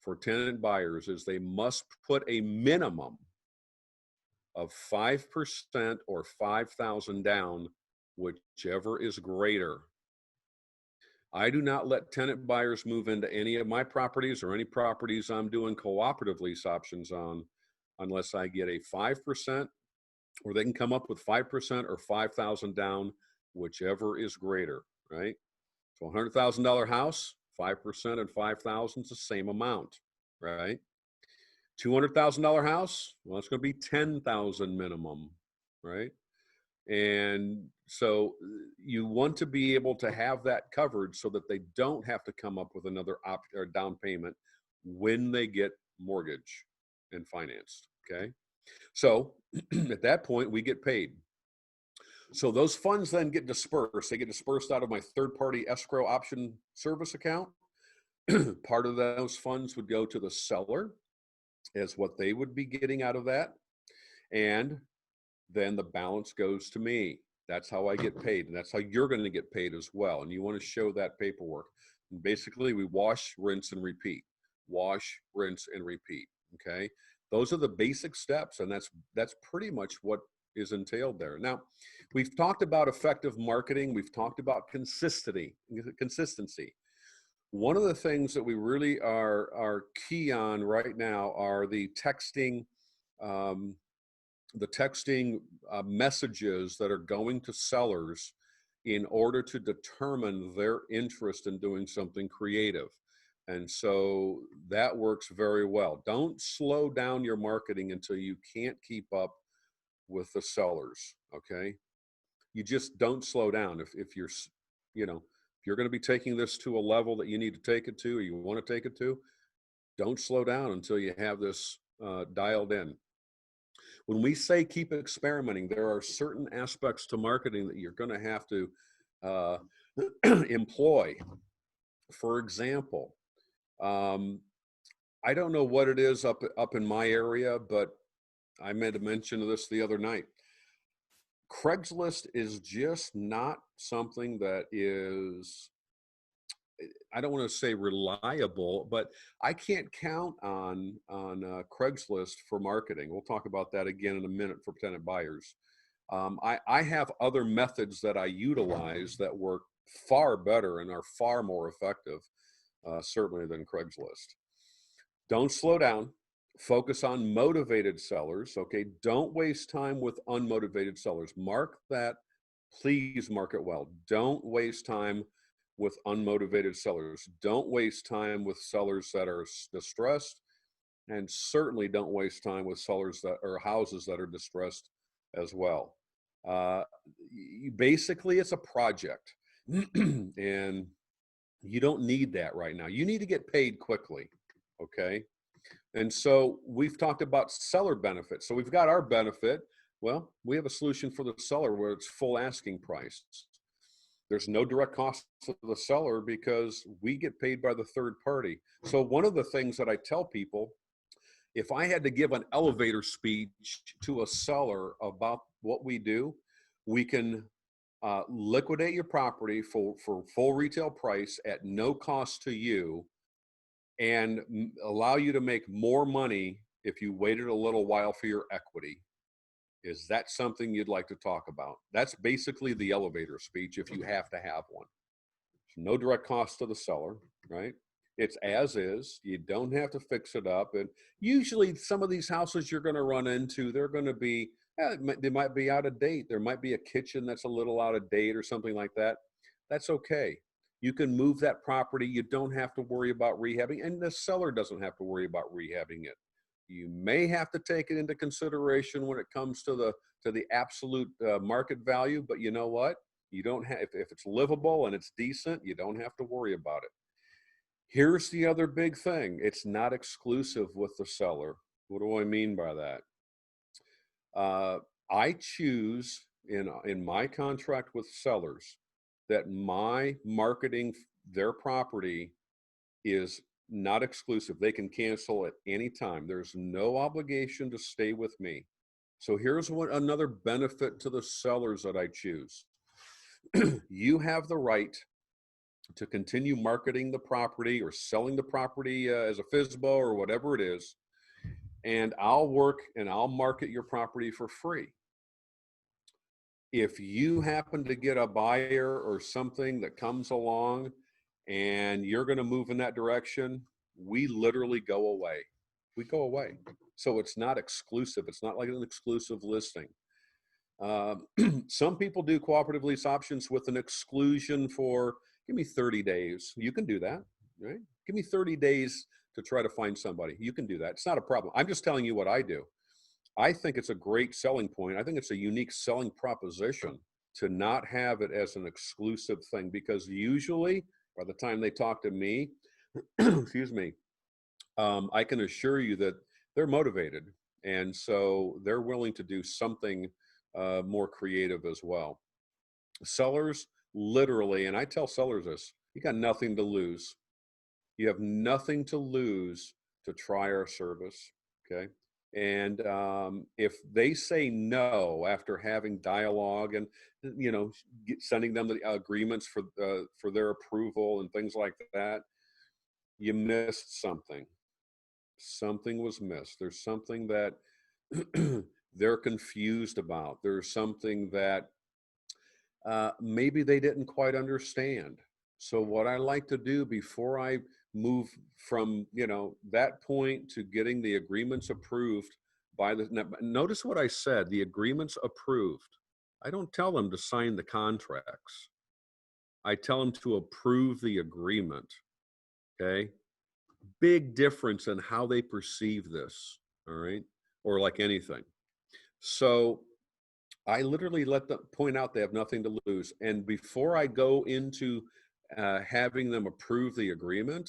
for tenant buyers is they must put a minimum of 5% or 5,000 down, whichever is greater. I do not let tenant buyers move into any of my properties or any properties I'm doing cooperative lease options on unless I get a 5%, or they can come up with 5% or 5,000 down, whichever is greater, right? So $100,000 house, 5% and 5,000 is the same amount, right? $200,000 house, well, it's going to be 10,000 minimum, right? And so you want to be able to have that covered so that they don't have to come up with another or down payment when they get mortgage and financed, okay? So at that point, we get paid. So those funds then get dispersed. They get dispersed out of my third-party escrow option service account. Part of those funds would go to the seller as what they would be getting out of that. And then the balance goes to me. That's how I get paid. And that's how you're going to get paid as well. And you want to show that paperwork. And basically, we wash, rinse, and repeat. Wash, rinse, and repeat. Okay. Those are the basic steps. And that's pretty much what is entailed there. Now, we've talked about effective marketing. We've talked about consistency. One of the things that we really are key on right now are the texting messages that are going to sellers in order to determine their interest in doing something creative. And so that works very well. Don't slow down your marketing until you can't keep up with the sellers, okay? You just don't slow down. If you're, if you're going to be taking this to a level that you need to take it to, or you want to take it to, don't slow down until you have this dialed in. when we say keep experimenting, there are certain aspects to marketing that you're going to have to employ. For example, I don't know what it is up in my area, but I made a mention of this the other night. Craigslist is just not something that is, I don't want to say reliable, but I can't count on Craigslist for marketing. We'll talk about that again in a minute for tenant buyers. I have other methods that I utilize that work far better and are far more effective, certainly than Craigslist. Don't slow down. Focus on motivated sellers, okay? Don't waste time with unmotivated sellers. Mark that, please mark it well. Don't waste time with unmotivated sellers. Don't waste time with sellers that are distressed, and certainly don't waste time with sellers that are houses that are distressed as well. Basically, it's a project, and you don't need that right now. You need to get paid quickly, okay? And so we've talked about seller benefits. So we've got our benefit. Well, we have a solution for the seller where it's full asking price. There's no direct cost to the seller because we get paid by the third party. So one of the things that I tell people, if I had to give an elevator speech to a seller about what we do, we can liquidate your property for full retail price at no cost to you, and allow you to make more money if you waited a little while for your equity. Is that something you'd like to talk about? That's basically the elevator speech if you have to have one. No direct cost to the seller, right? It's as is. You don't have to fix it up. And usually some of these houses you're going to run into, they're going to be, they might be out of date. There might be a kitchen that's a little out of date or something like that. That's okay. You can move that property. You don't have to worry about rehabbing, and the seller doesn't have to worry about rehabbing it. You may have to take it into consideration when it comes to the absolute market value, but you know what? You don't have, if it's livable and it's decent, you don't have to worry about it. Here's the other big thing. It's not exclusive with the seller. What do I mean by that? I choose in my contract with sellers that my marketing their property is not exclusive. They can cancel at any time. There's no obligation to stay with me. So here's another benefit to the sellers that I choose. You have the right to continue marketing the property or selling the property as a FSBO or whatever it is, and I'll work and I'll market your property for free. If you happen to get a buyer or something that comes along and you're going to move in that direction, we literally go away. We go away. So it's not exclusive. It's not like an exclusive listing. Some people do cooperative lease options with an exclusion for, give me 30 days. You can do that, right? Give me 30 days to try to find somebody. You can do that. It's not a problem. I'm just telling you what I do. I think it's a great selling point. I think it's a unique selling proposition to not have it as an exclusive thing, because usually by the time they talk to me, excuse me, I can assure you that they're motivated. And so they're willing to do something more creative as well. Sellers literally, and I tell sellers this, you got nothing to lose. You have nothing to lose to try our service, okay? And if they say no after having dialogue and, you know, sending them the agreements for their approval and things like that, you missed something. Something was missed. There's something that they're confused about. There's something that maybe they didn't quite understand. So what I like to do before I move from, you know, that point to getting the agreements approved by notice what I said, the agreements approved. I don't tell them to sign the contracts. I tell them to approve the agreement, okay? Big difference in how they perceive this, all right? Or like anything. So I literally let them point out they have nothing to lose. And before I go into having them approve the agreement,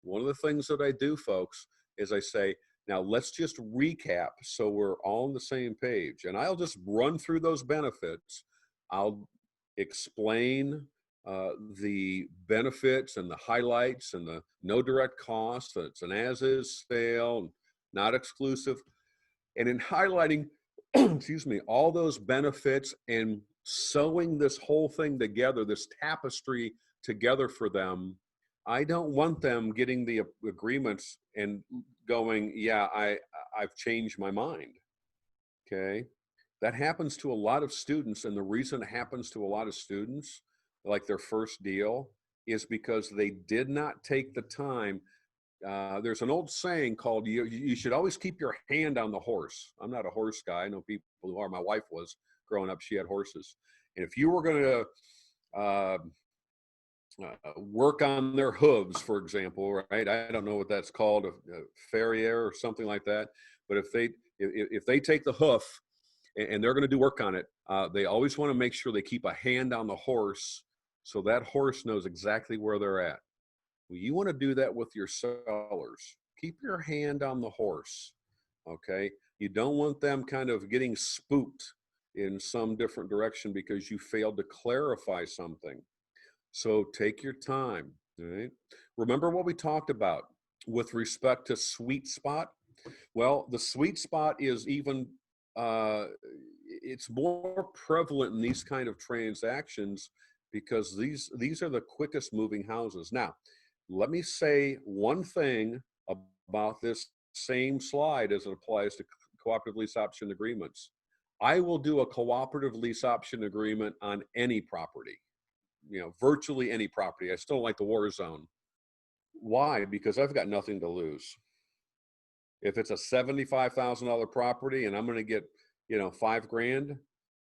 one of the things that I do, folks, is I say, Now let's just recap so we're all on the same page. And I'll just run through those benefits. I'll explain the benefits and the highlights and the no direct cost. It's an as-is sale, not exclusive. And in highlighting, excuse me, all those benefits and sewing this whole thing together, this tapestry together for them, I don't want them getting the agreements and going, yeah, I've changed my mind. Okay. That happens to a lot of students. And the reason it happens to a lot of students, like their first deal, is because they did not take the time. There's an old saying called, you should always keep your hand on the horse. I'm not a horse guy. I know people who are. My wife was growing up. She had horses. And if you were going to work on their hooves, for example, right? I don't know what that's called, a farrier or something like that. But if they take the hoof and they're going to do work on it, they always want to make sure they keep a hand on the horse so that horse knows exactly where they're at. Well, you want to do that with your sellers. Keep your hand on the horse, okay? You don't want them kind of getting spooked in some different direction because you failed to clarify something. So take your time, all right? Remember what we talked about with respect to sweet spot? Well, the sweet spot is even, it's more prevalent in these kind of transactions because these are the quickest moving houses. Now, let me say one thing about this same slide as it applies to cooperative lease option agreements. I will do a cooperative lease option agreement on any property, virtually any property. I still don't like the war zone. Why? Because I've got nothing to lose. If it's a $75,000 property and I'm going to get, $5,000,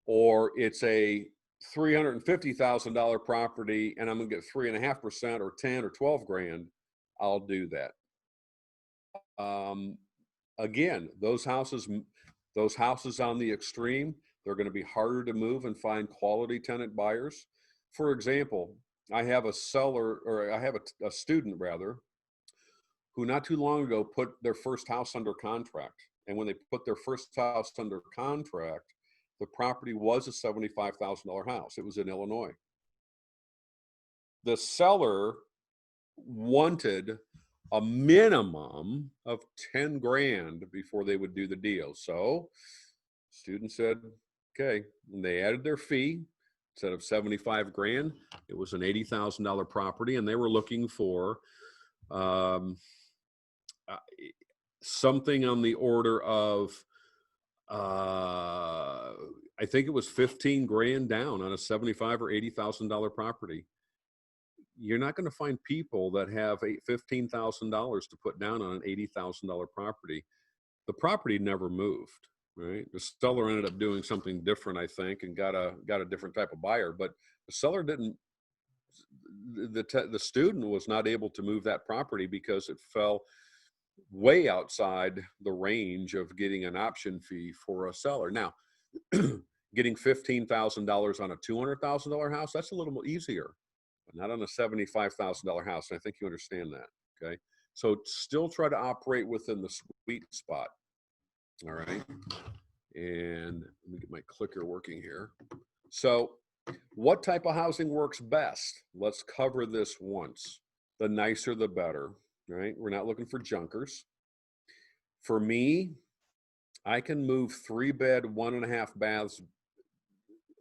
or it's a $350,000 property and I'm going to get 3.5% or 10 or 12 grand, I'll do that. Again, those houses on the extreme, they're going to be harder to move and find quality tenant buyers. For example, I have a student rather, who not too long ago put their first house under contract. And when they put their first house under contract, the property was a $75,000 house. It was in Illinois. The seller wanted a minimum of 10 grand before they would do the deal. So student said, okay, and they added their fee. Instead of 75 grand, it was an $80,000 property, and they were looking for something on the order of, I think it was 15 grand down on a $75,000 or $80,000 property. You're not going to find people that have $15,000 to put down on an $80,000 property. The property never moved, right? The seller ended up doing something different, I think, and got a different type of buyer. But the seller didn't. The student was not able to move that property because it fell way outside the range of getting an option fee for a seller. Now, getting $15,000 on a $200,000 house, that's a little more easier, but not on a $75,000 house. And I think you understand that, okay? So still try to operate within the sweet spot, all right? And let me get my clicker working here. So what type of housing works best? Let's cover this once. The nicer, the better, right? We're not looking for junkers. For me, I can move 3-bed, 1.5 baths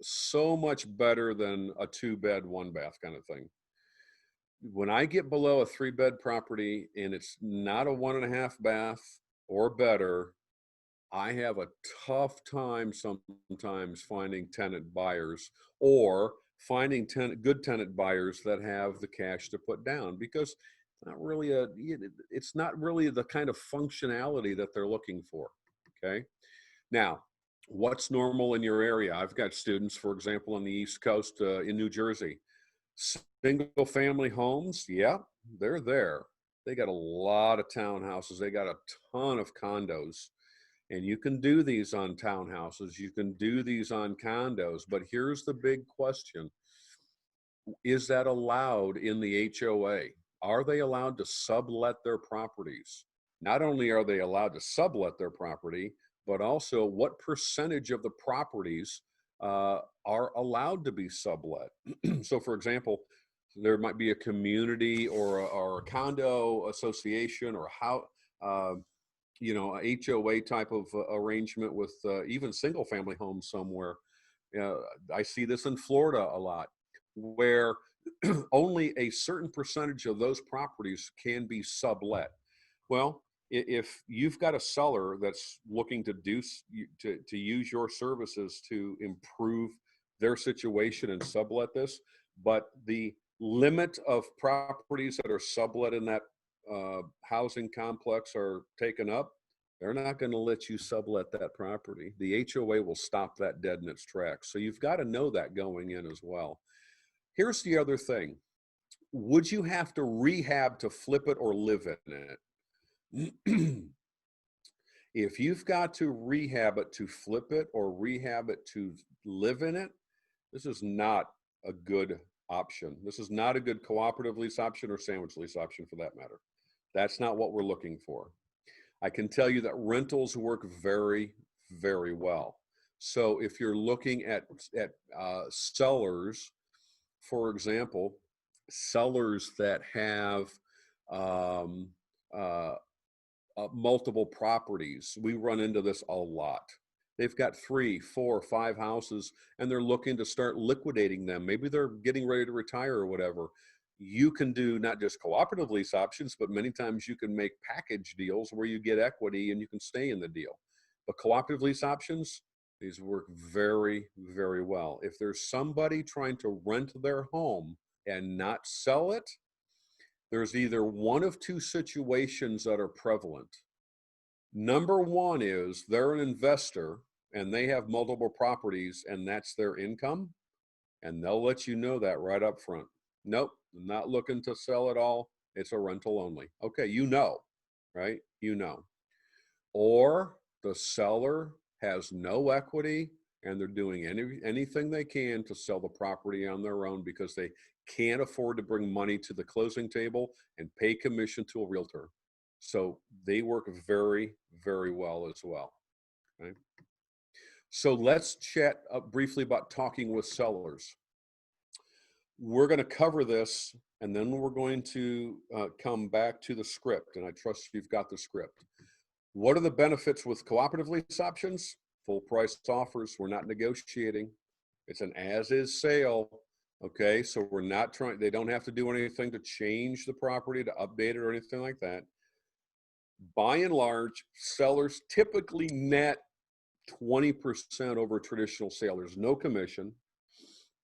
so much better than a 2-bed, 1-bath kind of thing. When I get below a 3-bed property and it's not a 1.5 bath or better, I have a tough time sometimes finding tenant buyers, or finding good tenant buyers that have the cash to put down, because it's not really the kind of functionality that they're looking for. Okay. Now, what's normal in your area? I've got students, for example, on the East Coast in New Jersey, single family homes. Yeah, they're there. They got a lot of townhouses. They got a ton of condos. And you can do these on townhouses. You can do these on condos. But here's the big question. Is that allowed in the HOA? Are they allowed to sublet their properties? Not only are they allowed to sublet their property, but also what percentage of the properties are allowed to be sublet. So for example, there might be a community or a condo association or how, you know, a HOA type of arrangement with even single family homes somewhere. I see this in Florida a lot, where only a certain percentage of those properties can be sublet. Well, if you've got a seller that's looking to to use your services to improve their situation and sublet this, but the limit of properties that are sublet in that housing complex are taken up, they're not going to let you sublet that property. The HOA will stop that dead in its tracks. So you've got to know that going in as well. Here's the other thing. Would you have to rehab to flip it or live in it? If you've got to rehab it to flip it or rehab it to live in it, this is not a good option. This is not a good cooperative lease option or sandwich lease option for that matter. That's not what we're looking for. I can tell you that rentals work very, very well. So if you're looking at sellers, for example, sellers that have multiple properties, we run into this a lot. They've got 3, 4, 5 houses and they're looking to start liquidating them. Maybe they're getting ready to retire or whatever. You can do not just cooperative lease options, but many times you can make package deals where you get equity and you can stay in the deal. But cooperative lease options, these work very, very well. If there's somebody trying to rent their home and not sell it, there's either one of 2 situations that are prevalent. Number one is they're an investor and they have multiple properties and that's their income. And they'll let you know that right up front. Nope, I'm not looking to sell it all. It's a rental only. Okay, you know, right? You know. Or the seller has no equity and they're doing anything they can to sell the property on their own because they can't afford to bring money to the closing table and pay commission to a realtor. So they work very, very well as well. Okay. So let's chat briefly about talking with sellers. We're going to cover this and then we're going to come back to the script, and I trust you've got the script. What are the benefits with cooperative lease options? Full price offers. We're not negotiating. It's an as-is sale. Okay, so we're not trying, they don't have to do anything to change the property, to update it or anything like that. By and large, sellers typically net 20% over traditional sale. There's no commission.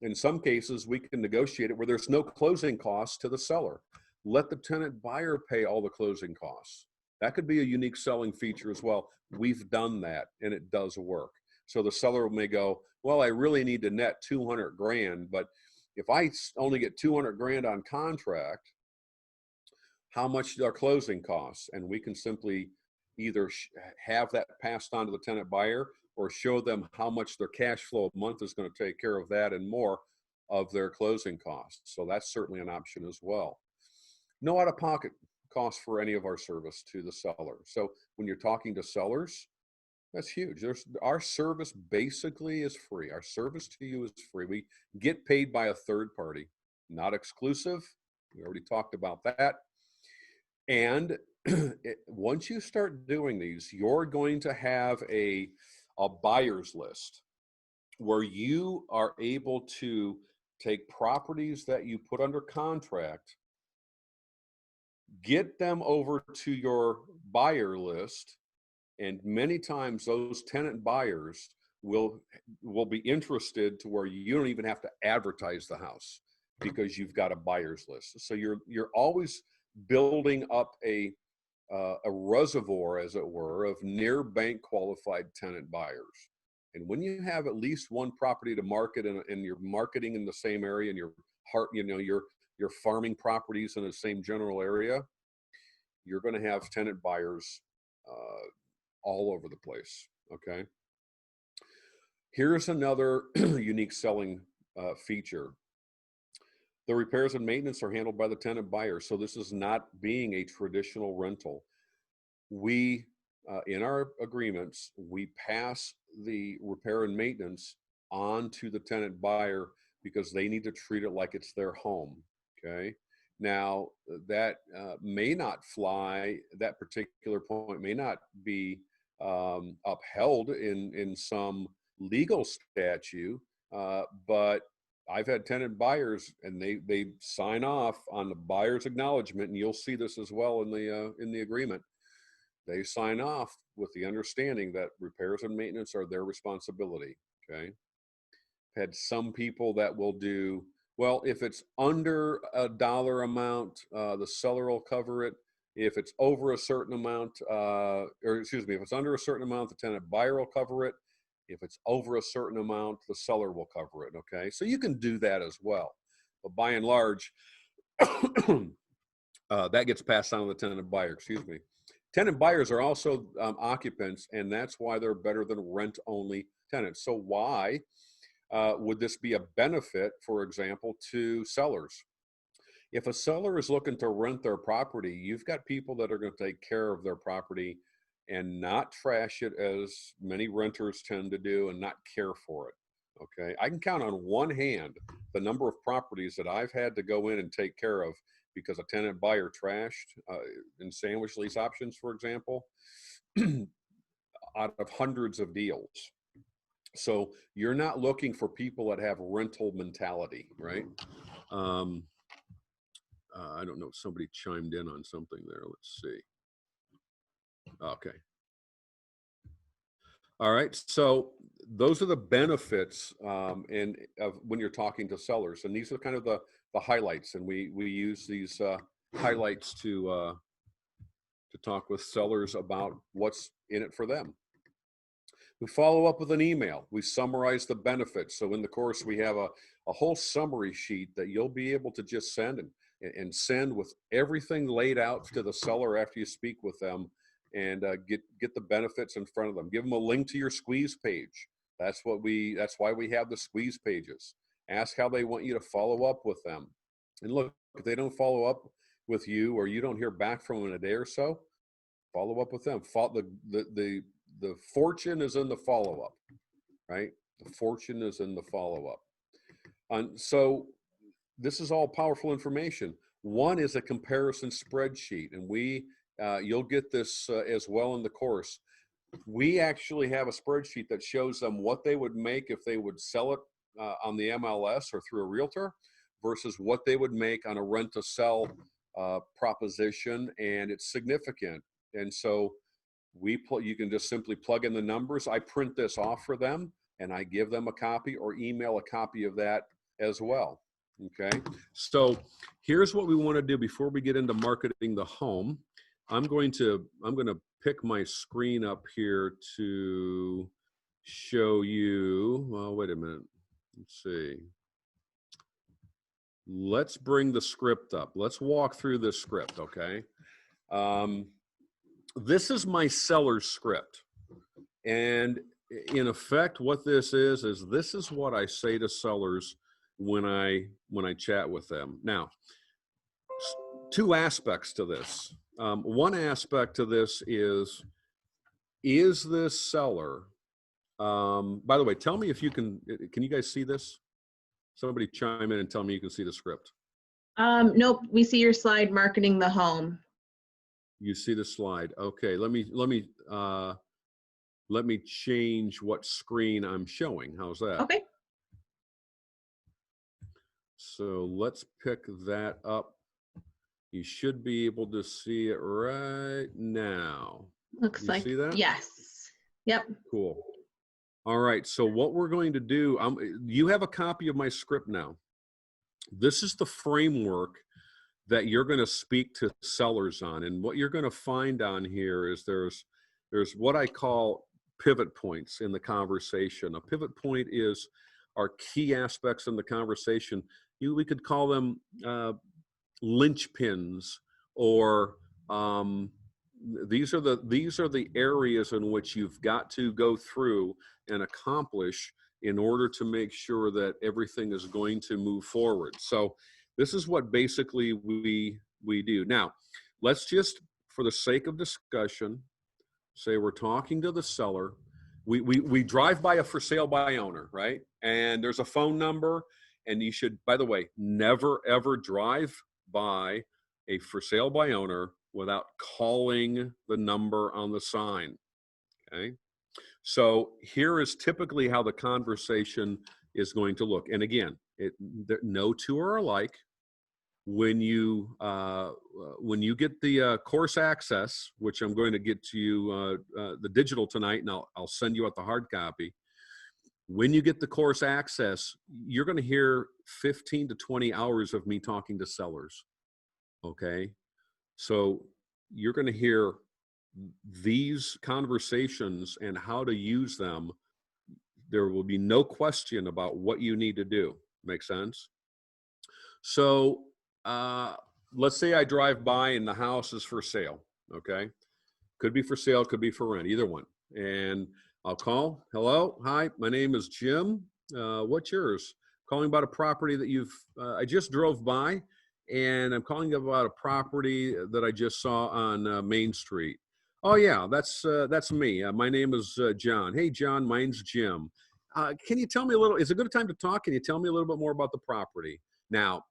In some cases, we can negotiate it where there's no closing costs to the seller. Let the tenant buyer pay all the closing costs. That could be a unique selling feature as well. We've done that and it does work. So the seller may go, well, I really need to net 200 grand, but if I only get 200 grand on contract, how much are closing costs? And we can simply either have that passed on to the tenant buyer or show them how much their cash flow a month is going to take care of that and more of their closing costs. So that's certainly an option as well. No out-of-pocket cost for any of our service to the seller. So when you're talking to sellers, that's huge. Our service basically is free. Our service to you is free. We get paid by a third party, not exclusive. We already talked about that. And once you start doing these, you're going to have a buyer's list where you are able to take properties that you put under contract, get them over to your buyer list, and many times those tenant buyers will be interested to where you don't even have to advertise the house because you've got a buyer's list. So you're always building up a reservoir, as it were, of near bank qualified tenant buyers. And when you have at least one property to market and you're marketing in the same area and you're farming properties in the same general area, you're going to have tenant buyers all over the place. Okay. Here's another unique selling feature. The repairs and maintenance are handled by the tenant buyer. So this is not being a traditional rental. we, in our agreements, we pass the repair and maintenance on to the tenant buyer because they need to treat it like it's their home, okay? Now, that may not fly, that particular point may not be upheld in some legal statute, but I've had tenant buyers and they sign off on the buyer's acknowledgement, and you'll see this as well in the agreement. They sign off with the understanding that repairs and maintenance are their responsibility, okay? Had some people that will do, well, if it's under a dollar amount, the seller will cover it. If it's over a certain amount, or excuse me, if it's under a certain amount, the tenant buyer will cover it. If it's over a certain amount, the seller will cover it, okay? So you can do that as well. But by and large, that gets passed on to the tenant buyer, excuse me. Tenant buyers are also occupants, and that's why they're better than rent-only tenants. So why would this be a benefit, for example, to sellers? If a seller is looking to rent their property, you've got people that are going to take care of their property and not trash it as many renters tend to do and not care for it, okay? I can count on one hand the number of properties that I've had to go in and take care of because a tenant buyer trashed in sandwich lease options, for example, out of hundreds of deals. So you're not looking for people that have rental mentality, right? I don't know if somebody chimed in on something there. Let's see. Okay. All right. So those are the benefits and of when you're talking to sellers, and these are kind of the highlights. And we use these highlights to talk with sellers about what's in it for them. We follow up with an email. We summarize the benefits. So in the course, we have a whole summary sheet that you'll be able to just send and send with everything laid out to the seller after you speak with them, and get the benefits in front of them. Give them a link to your squeeze page. That's why we have the squeeze pages. Ask how they want you to follow up with them. And look, if they don't follow up with you or you don't hear back from them in a day or so, follow up with them. The fortune is in the follow-up, right? The fortune is in the follow-up. And so this is all powerful information. One is a comparison spreadsheet, and you'll get this as well in the course. We actually have a spreadsheet that shows them what they would make if they would sell it on the MLS or through a realtor versus what they would make on a rent-to-sell proposition, and it's significant. And so you can just simply plug in the numbers. I print this off for them and I give them a copy or email a copy of that as well. Okay. So here's what we want to do before we get into marketing the home. I'm going to pick my screen up here to show you. Well, wait a minute. Let's see. Let's bring the script up. Let's walk through this script. Okay. This is my seller's script, and in effect what this is this is what I say to sellers when I chat with them. Now, two aspects to this. One aspect to this is this seller, by the way, tell me if you can you guys see this? Somebody chime in and tell me you can see the script. Nope, we see your slide, marketing the home. You see the slide. Okay, let me change what screen I'm showing. How's that? Okay. So let's pick that up. You should be able to see it right now. Looks like, see that? Yes. Yep. Cool. All right, so what we're going to do, you have a copy of my script now. This is the framework that you're going to speak to sellers on. And what you're going to find on here is there's what I call pivot points in the conversation. A pivot point are key aspects in the conversation. We could call them linchpins, or these are the areas in which you've got to go through and accomplish in order to make sure that everything is going to move forward. So this is what basically we do. Now, let's just, for the sake of discussion, say we're talking to the seller. We drive by a for sale by owner, right? And there's a phone number, and you should, by the way, never ever drive by a for sale by owner without calling the number on the sign, okay? So here is typically how the conversation is going to look. And again, no two are alike. When you get the course access, which I'm going to get to you the digital tonight, and I'll send you out the hard copy. When you get the course access, you're going to hear 15 to 20 hours of me talking to sellers. Okay, so you're going to hear these conversations and how to use them. There will be no question about what you need to do. Make sense? So let's say I drive by and the house is for sale. Okay, could be for sale, could be for rent, either one. And I'll call. Hello, hi, my name is Jim. What's yours? Calling about a property that I just drove by, and I'm calling about a property that I just saw on Main Street. Oh yeah, that's me. My name is John. Hey John, mine's Jim. Can you tell me a little? Is it a good time to talk? Can you tell me a little bit more about the property? Now,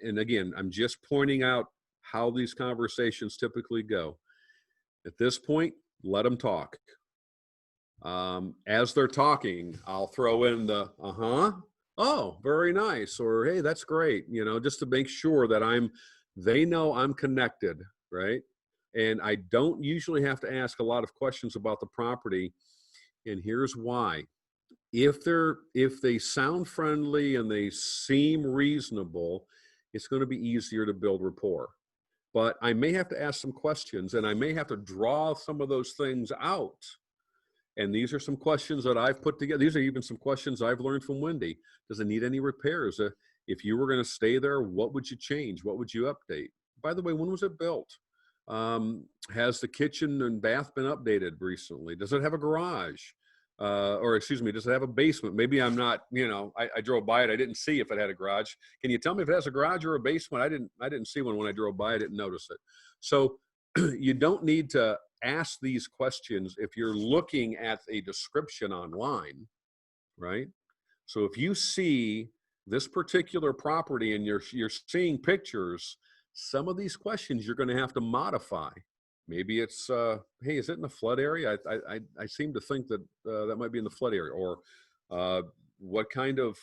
and again, I'm just pointing out how these conversations typically go. At this point, let them talk. As they're talking, I'll throw in the oh, very nice, or hey, that's great, just to make sure that they know I'm connected, right? And I don't usually have to ask a lot of questions about the property, and here's why. If they sound friendly and they seem reasonable, it's going to be easier to build rapport. But I may have to ask some questions, and I may have to draw some of those things out. And these are some questions that I've put together. These are even some questions I've learned from Wendy. Does it need any repairs? If you were going to stay there, what would you change? What would you update? By the way, when was it built? Has the kitchen and bath been updated recently? Does it have a garage? Or excuse me, does it have a basement? Maybe I'm not, I drove by it. I didn't see if it had a garage. Can you tell me if it has a garage or a basement? I didn't see one when I drove by. I didn't notice it. So you don't need to ask these questions if you're looking at a description online, right? So if you see this particular property and you're seeing pictures, some of these questions you're going to have to modify. Maybe it's, hey, is it in the flood area? I seem to think that that might be in the flood area. Or what kind of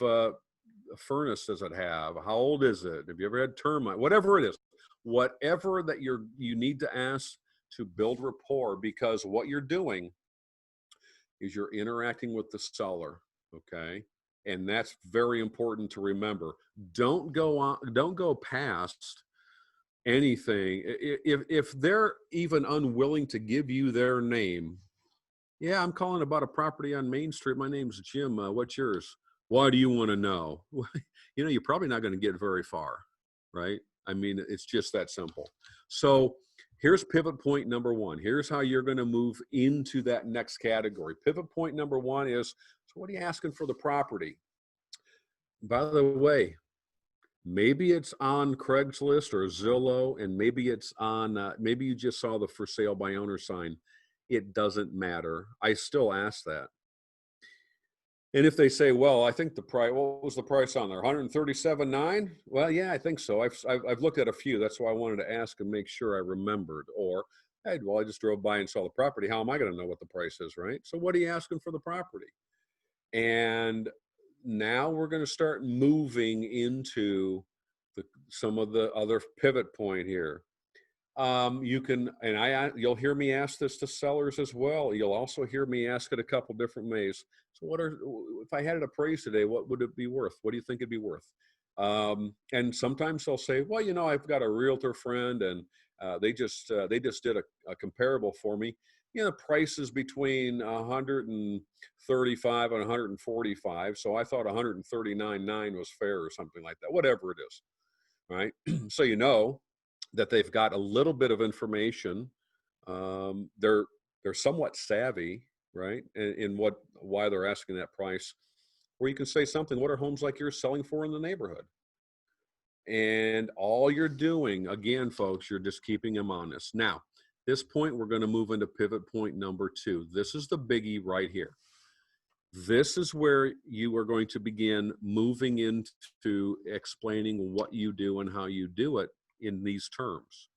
furnace does it have? How old is it? Have you ever had termite? Whatever it is, whatever that you need to ask to build rapport, because what you're doing is you're interacting with the seller, okay? And that's very important to remember. Don't go past anything. If they're even unwilling to give you their name, yeah, I'm calling about a property on Main Street. My name's Jim. What's yours? Why do you want to know? You're probably not going to get very far, right? I mean, it's just that simple. So here's pivot point number one. Here's how you're going to move into that next category. Pivot point number one is, so what are you asking for the property? By the way, maybe it's on Craigslist or Zillow, and maybe it's on, maybe you just saw the for sale by owner sign. It doesn't matter. I still ask that. And if they say, well, I think the price, what was the price on there? 137.9? Well, yeah, I think so. I've looked at a few. That's why I wanted to ask and make sure I remembered. Or, hey, well, I just drove by and saw the property. How am I going to know what the price is, right? So what are you asking for the property? And now we're going to start moving into some of the other pivot point here. You can, and you'll hear me ask this to sellers as well. You'll also hear me ask it a couple different ways. So if I had it appraised today, what would it be worth? What do you think it'd be worth? And sometimes they'll say, well, I've got a realtor friend, and they just did a comparable for me. The price is between 135 and 145. So I thought 139.9 was fair or something like that, whatever it is, right? So that they've got a little bit of information. They're somewhat savvy, right? In why they're asking that price. Or you can say something, what are homes like yours selling for in the neighborhood? And all you're doing, again, folks, you're just keeping them honest. Now, this point, we're going to move into pivot point number 2. This is the biggie right here. This is where you are going to begin moving into explaining what you do and how you do it in these terms.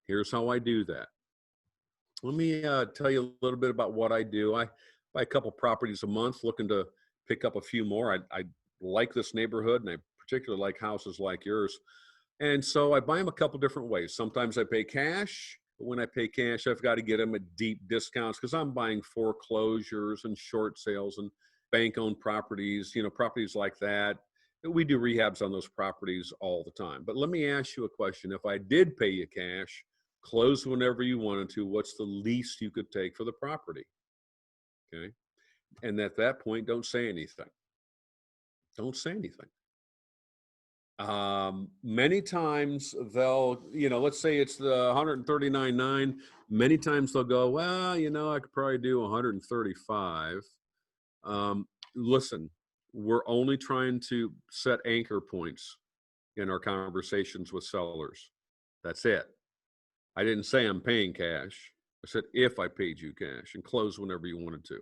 Here's how I do that. Let me tell you a little bit about what I do. I buy a couple properties a month, looking to pick up a few more. I like this neighborhood, and I particularly like houses like yours. And so I buy them a couple different ways. Sometimes I pay cash. But when I pay cash, I've got to get them at deep discounts because I'm buying foreclosures and short sales and bank-owned properties, you know, properties like that. We do rehabs on those properties all the time. But let me ask you a question. If I did pay you cash, close whenever you wanted to, what's the least you could take for the property? Okay. And at that point, don't say anything. Don't say anything. Many times they'll, you know, let's say it's the 139.9. Many times they'll go, well, you know, I could probably do 135. Listen, we're only trying to set anchor points in our conversations with sellers. That's it. I didn't say I'm paying cash. I said if I paid you cash, and close whenever you wanted to.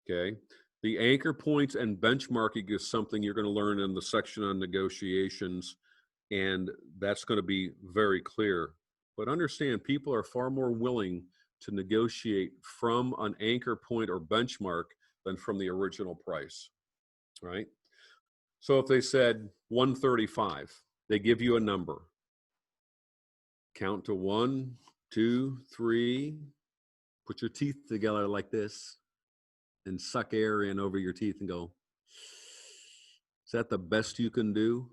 Okay. The anchor points and benchmarking is something you're going to learn in the section on negotiations, and that's going to be very clear. But understand, people are far more willing to negotiate from an anchor point or benchmark than from the original price, right? So if they said 135, they give you a number. Count to 1, 2, 3, put your teeth together like this, and suck air in over your teeth and go, is that the best you can do?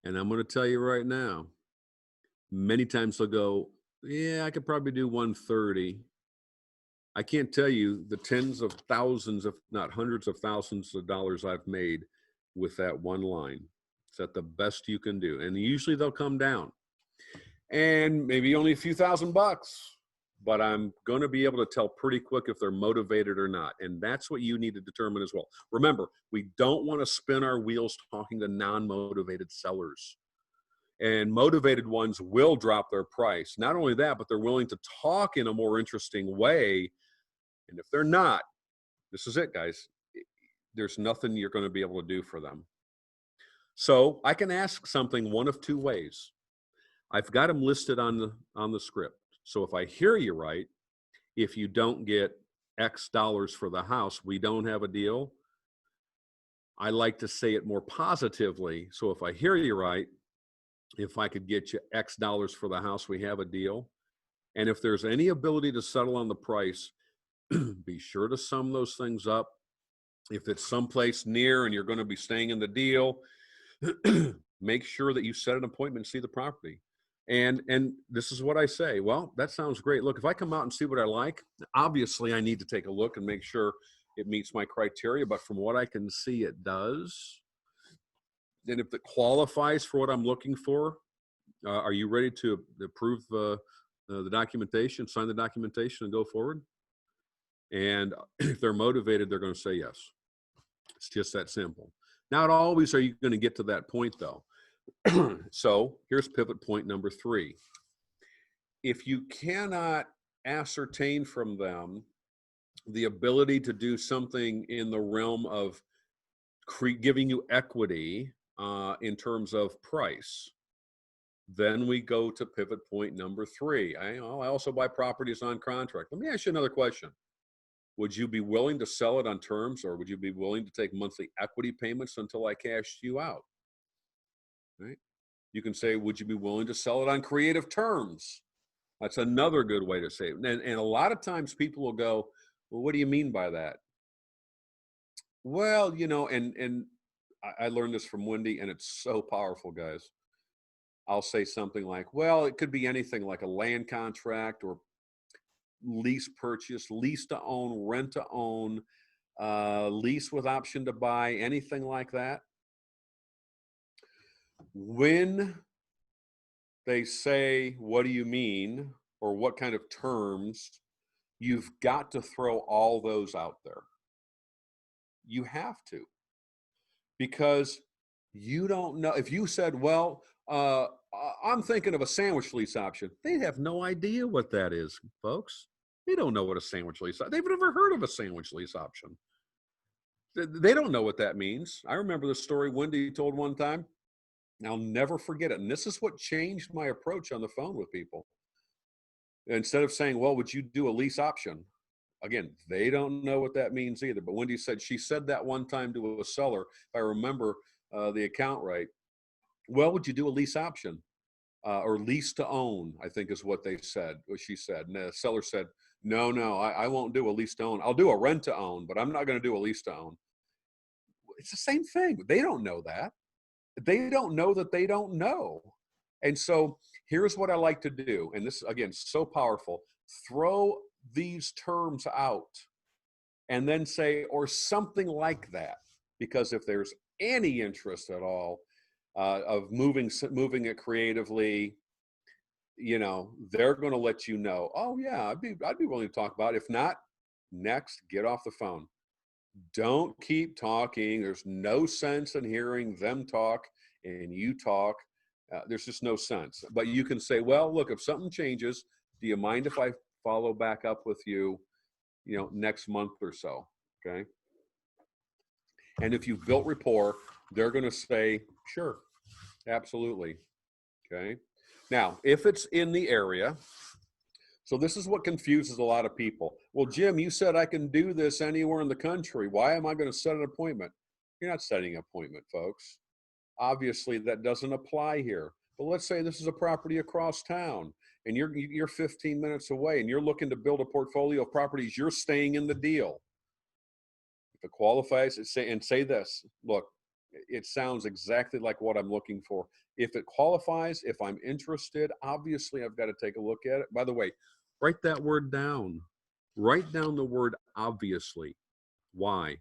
And I'm going to tell you right now, many times they'll go, yeah, I could probably do 130. I can't tell you the tens of thousands, if not hundreds of thousands of dollars I've made with that one line. Is that the best you can do? And usually they'll come down. And maybe only a few $1,000, but I'm going to be able to tell pretty quick if they're motivated or not. And that's what you need to determine as well. Remember, we don't want to spin our wheels talking to non-motivated sellers. And motivated ones will drop their price. Not only that, but they're willing to talk in a more interesting way. And if they're not, this is it, guys. There's nothing you're going to be able to do for them. So I can ask something one of two ways. I've got them listed on the script. So if I hear you right, if you don't get X dollars for the house, we don't have a deal. I like to say it more positively. So if I hear you right, if I could get you X dollars for the house, we have a deal. And if there's any ability to settle on the price, be sure to sum those things up. If it's someplace near and you're going to be staying in the deal, make sure that you set an appointment and see the property. And this is what I say. Well, that sounds great. Look, if I come out and see what I like, obviously I need to take a look and make sure it meets my criteria. But from what I can see, it does. And if it qualifies for what I'm looking for, are you ready to approve the documentation, sign the documentation, and go forward? And if they're motivated, they're going to say yes. It's just that simple. Not always are you going to get to that point, though. So here's pivot point number 3. If you cannot ascertain from them the ability to do something in the realm of giving you equity in terms of price, then we go to pivot point number 3. I also buy properties on contract. Let me ask you another question. Would you be willing to sell it on terms, or would you be willing to take monthly equity payments until I cashed you out? Right? You can say, would you be willing to sell it on creative terms? That's another good way to say it. And a lot of times people will go, well, what do you mean by that? Well, you know, and I learned this from Wendy, and it's so powerful, guys. I'll say something like, well, it could be anything like a land contract or lease purchase, lease to own, rent to own, lease with option to buy, anything like that. When they say, what do you mean? Or what kind of terms? You've got to throw all those out there. You have to. Because you don't know. If you said, well, I'm thinking of a sandwich lease option. They have no idea what that is, folks. They don't know what a sandwich lease. They've never heard of a sandwich lease option. They don't know what that means. I remember the story Wendy told one time. And I'll never forget it. And this is what changed my approach on the phone with people. Instead of saying, well, would you do a lease option? Again, they don't know what that means either. But Wendy said, she said that one time to a seller, if I remember the account right. Well, would you do a lease option? Or lease to own, I think is what they said, what she said. And the seller said, no, I won't do a lease to own. I'll do a rent to own, but I'm not going to do a lease to own. It's the same thing. They don't know that. They don't know that they don't know. And so here's what I like to do. And this, again, so powerful. Throw these terms out and then say, or something like that. Because if there's any interest at all of moving it creatively, you know, they're going to let you know, oh yeah, I'd be willing to talk about it. If not, next, get off the phone. Don't keep talking. There's no sense in hearing them talk and you talk. There's just no sense. But you can say, well, look, if something changes, do you mind if I follow back up with you, you know, next month or so? Okay. And if you've built rapport, they're going to say, sure, absolutely. Okay. Now, if it's in the area, so this is what confuses a lot of people. Well, Jim, you said I can do this anywhere in the country. Why am I going to set an appointment? You're not setting an appointment, folks. Obviously, that doesn't apply here. But let's say this is a property across town and you're 15 minutes away and you're looking to build a portfolio of properties. You're staying in the deal. If it qualifies, say this. Look, it sounds exactly like what I'm looking for. If it qualifies, if I'm interested, obviously I've got to take a look at it. By the way, write that word down. Write down the word obviously. Why?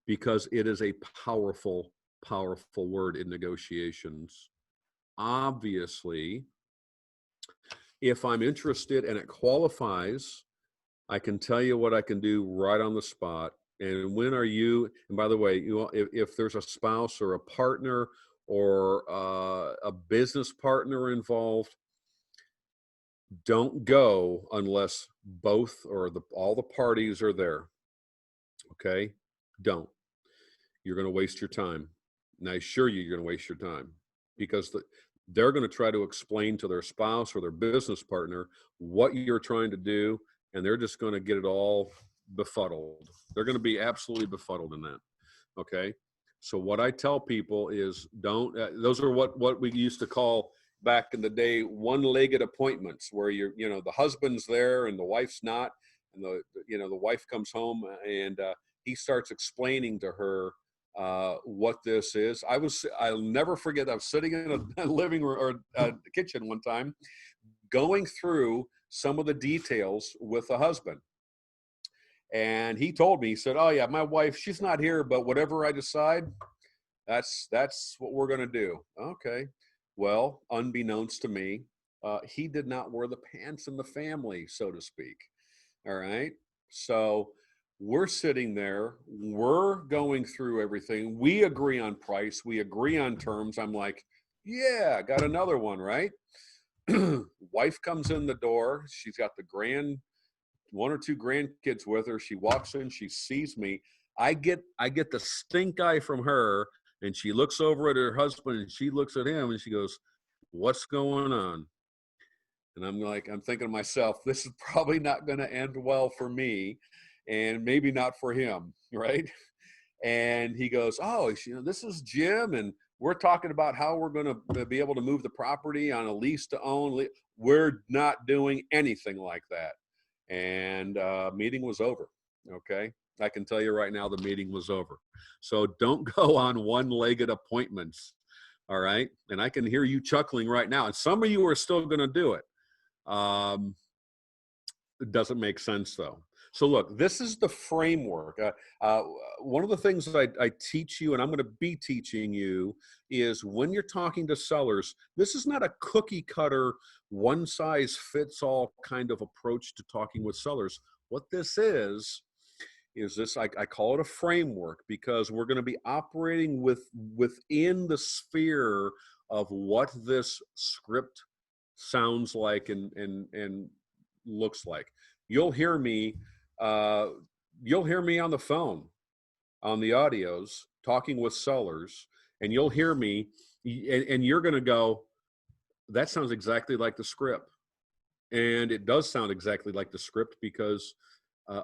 Because it is a powerful, powerful word in negotiations. Obviously, if I'm interested and it qualifies, I can tell you what I can do right on the spot. And when are you, and by the way, if there's a spouse or a partner or a business partner involved, don't go unless both or all the parties are there. Okay? Don't. You're going to waste your time. And I assure you, you're going to waste your time because they're going to try to explain to their spouse or their business partner what you're trying to do, and they're just going to get it all befuddled. They're going to be absolutely befuddled in that. Okay. So what I tell people is don't, those are what we used to call back in the day, one-legged appointments where the husband's there and the wife's not. And the wife comes home and he starts explaining to her what this is. I'll never forget, I was sitting in a living room or a kitchen one time going through some of the details with the husband. And he told me, he said, oh yeah, my wife, she's not here, but whatever I decide, that's what we're going to do. Okay. Well, unbeknownst to me, he did not wear the pants in the family, so to speak. All right. So we're sitting there, we're going through everything. We agree on price. We agree on terms. I'm like, yeah, got another one, right? Wife comes in the door. She's got one or two grandkids with her. She walks in, she sees me. I get the stink eye from her, and she looks over at her husband and she looks at him and she goes, what's going on? And I'm thinking to myself, this is probably not going to end well for me and maybe not for him, right? And he goes, oh, this is Jim, and we're talking about how we're going to be able to move the property on a lease to own. We're not doing anything like that. And meeting was over. Okay. I can tell you right now, the meeting was over. So don't go on one-legged appointments. All right. And I can hear you chuckling right now. And some of you are still going to do it. It doesn't make sense though. So look, this is the framework. One of the things that I teach you, and I'm going to be teaching you, is when you're talking to sellers, this is not a cookie cutter, one size fits all kind of approach to talking with sellers. What this is this, I call it a framework, because we're going to be operating within the sphere of what this script sounds like and looks like. You'll hear me on the phone, on the audios, talking with sellers, and you'll hear me, and you're going to go, that sounds exactly like the script. And it does sound exactly like the script because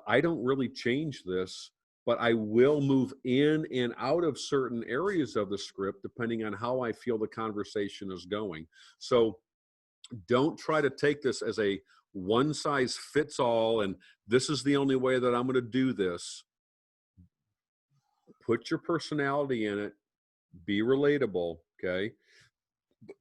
I don't really change this, but I will move in and out of certain areas of the script depending on how I feel the conversation is going. So don't try to take this as a one size fits all and this is the only way that I'm going to do this. Put your personality in it, be relatable, okay?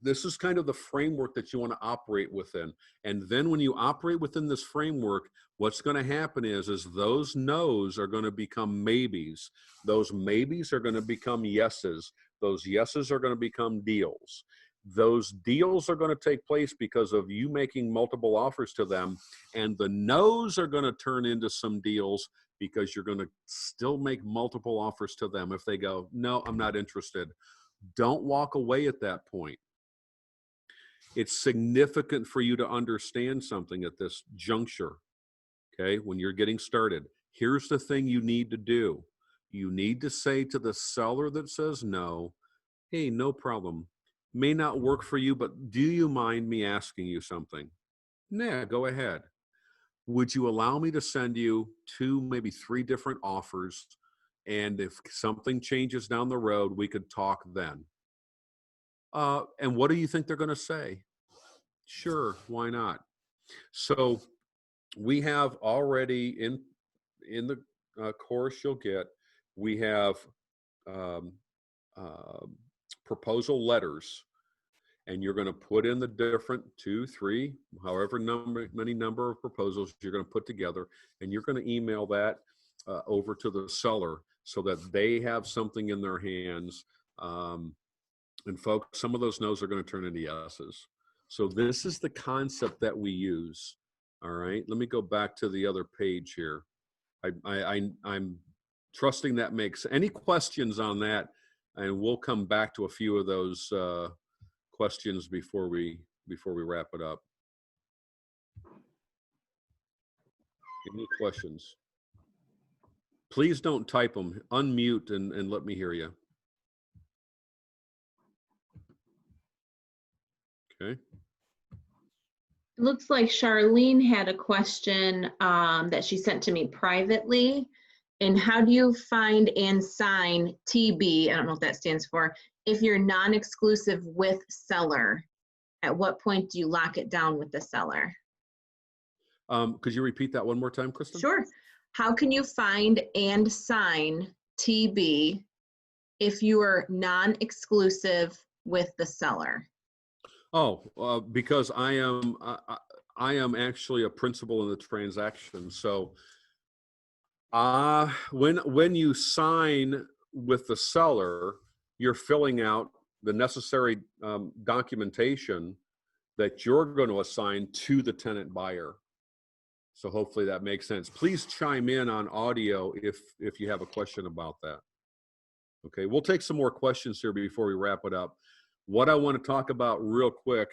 This is kind of the framework that you want to operate within. And then when you operate within this framework, what's going to happen is those no's are going to become maybes. Those maybes are going to become yeses. Those yeses are going to become deals. Those deals are going to take place because of you making multiple offers to them. And the no's are going to turn into some deals because you're going to still make multiple offers to them. If they go, no, I'm not interested. Don't walk away at that point. It's significant for you to understand something at this juncture, okay? When you're getting started, here's the thing you need to do. You need to say to the seller that says no, hey, no problem. May not work for you, but do you mind me asking you something? Nah, go ahead. Would you allow me to send you 2, maybe 3 different offers? And if something changes down the road, we could talk then. And what do you think they're going to say? Sure, why not? So we have already in the course you'll get, we have um, proposal letters, and you're going to put in the different 2, 3, however many number of proposals you're going to put together, and you're going to email that over to the seller so that they have something in their hands. And folks, some of those no's are going to turn into yeses. So this is the concept that we use. All right, let me go back to the other page here. I'm trusting that makes any questions on that, and we'll come back to a few of those questions before we wrap it up. Any questions? Please don't type them. Unmute and let me hear you. Okay. It looks like Charlene had a question that she sent to me privately. And how do you find and sign TB? I don't know what that stands for. If you're non-exclusive with seller, at what point do you lock it down with the seller? Could you repeat that one more time, Kristen? Sure. How can you find and sign TB if you are non-exclusive with the seller? Oh, because I am actually a principal in the transaction. So when you sign with the seller, you're filling out the necessary documentation that you're going to assign to the tenant buyer. So hopefully that makes sense. Please chime in on audio if you have a question about that. Okay, we'll take some more questions here before we wrap it up. What I want to talk about real quick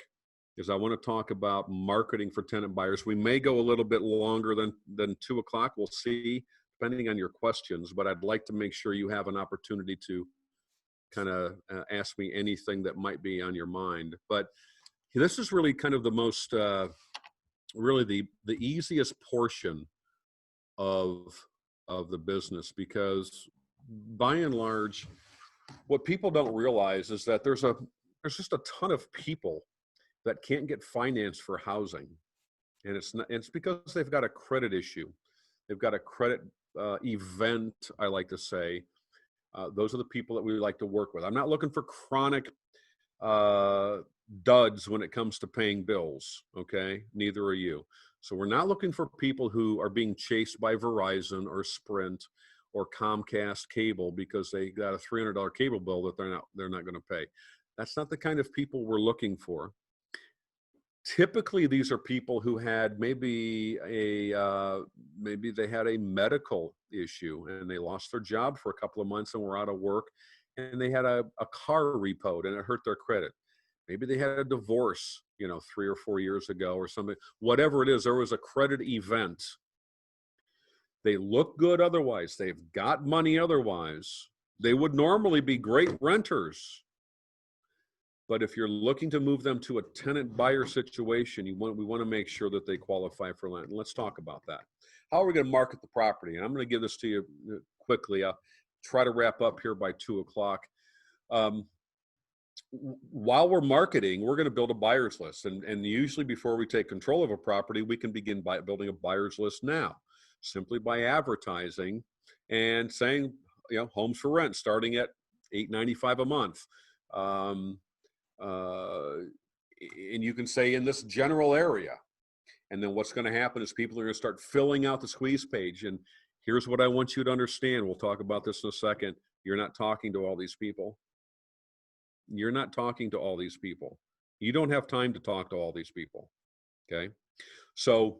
is I want to talk about marketing for tenant buyers. We may go a little bit longer than 2 o'clock. We'll see, depending on your questions, but I'd like to make sure you have an opportunity to kind of ask me anything that might be on your mind. But this is really kind of the most, really the easiest portion of the business, because by and large, what people don't realize is that there's just a ton of people that can't get financed for housing. And it's because they've got a credit issue. They've got a credit event, I like to say. Those are the people that we like to work with. I'm not looking for chronic duds when it comes to paying bills, okay? Neither are you. So we're not looking for people who are being chased by Verizon or Sprint or Comcast cable because they got a $300 cable bill that they're not going to pay. That's not the kind of people we're looking for. Typically, these are people who had maybe they had a medical issue and they lost their job for a couple of months and were out of work, and they had a car repoed and it hurt their credit. Maybe they had a divorce, 3 or 4 years ago or something. Whatever it is, there was a credit event. They look good otherwise. They've got money otherwise. They would normally be great renters. But if you're looking to move them to a tenant buyer situation, we want to make sure that they qualify for land. And let's talk about that. How are we going to market the property? And I'm going to give this to you quickly. I'll try to wrap up here by 2 o'clock. While we're marketing, we're going to build a buyer's list. And usually before we take control of a property, we can begin by building a buyer's list now, simply by advertising and saying, homes for rent starting at $8.95 a month. And you can say in this general area. And then what's going to happen is people are going to start filling out the squeeze page. And here's what I want you to understand. We'll talk about this in a second. You're not talking to all these people. You're not talking to all these people. You don't have time to talk to all these people. Okay. So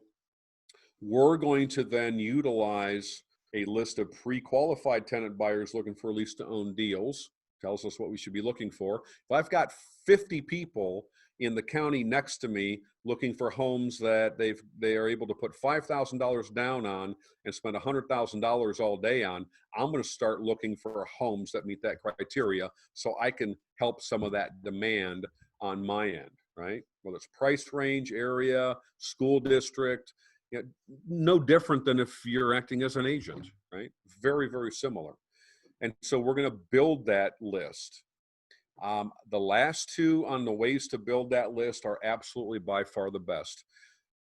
we're going to then utilize a list of pre-qualified tenant buyers looking for lease to own deals. Tells us what we should be looking for. If I've got 50 people in the county next to me looking for homes that they are able to put $5,000 down on and spend $100,000 all day on, I'm going to start looking for homes that meet that criteria so I can help some of that demand on my end, right? Whether it's price range, area, school district, no different than if you're acting as an agent, right? Very, very similar. And so we're going to build that list. The last two on the ways to build that list are absolutely by far the best.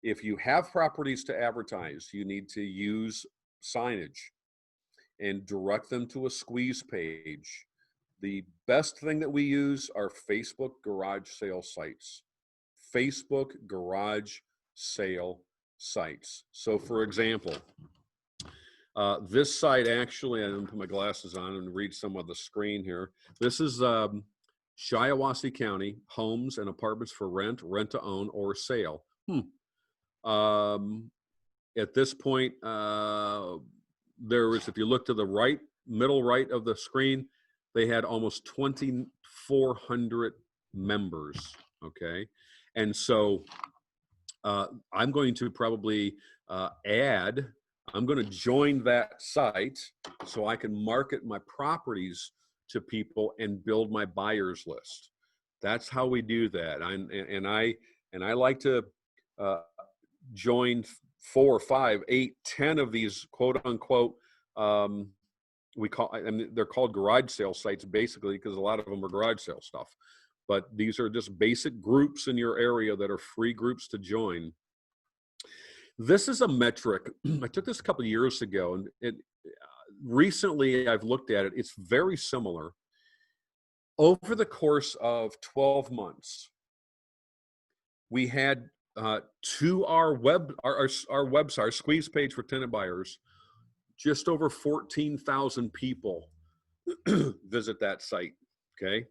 If you have properties to advertise, you need to use signage and direct them to a squeeze page. The best thing that we use are Facebook garage sale sites. Facebook garage sale sites. So for example, this site actually, I'm going to put my glasses on and read some of the screen here. This is Shiawassee County, homes and apartments for rent, rent to own, or sale. At this point, there was, if you look to the right, middle right of the screen, they had almost 2,400 members, okay? And so I'm going to probably I'm going to join that site so I can market my properties to people and build my buyers list. That's how we do that. I like to join 4, 5, 8, 10 of these quote unquote, they're called garage sale sites basically because a lot of them are garage sale stuff. But these are just basic groups in your area that are free groups to join. This is a metric. I took this a couple of years ago, and recently I've looked at it. It's very similar. Over the course of 12 months, we had to our website, our squeeze page for tenant buyers, just over 14,000 people visit that site. Okay,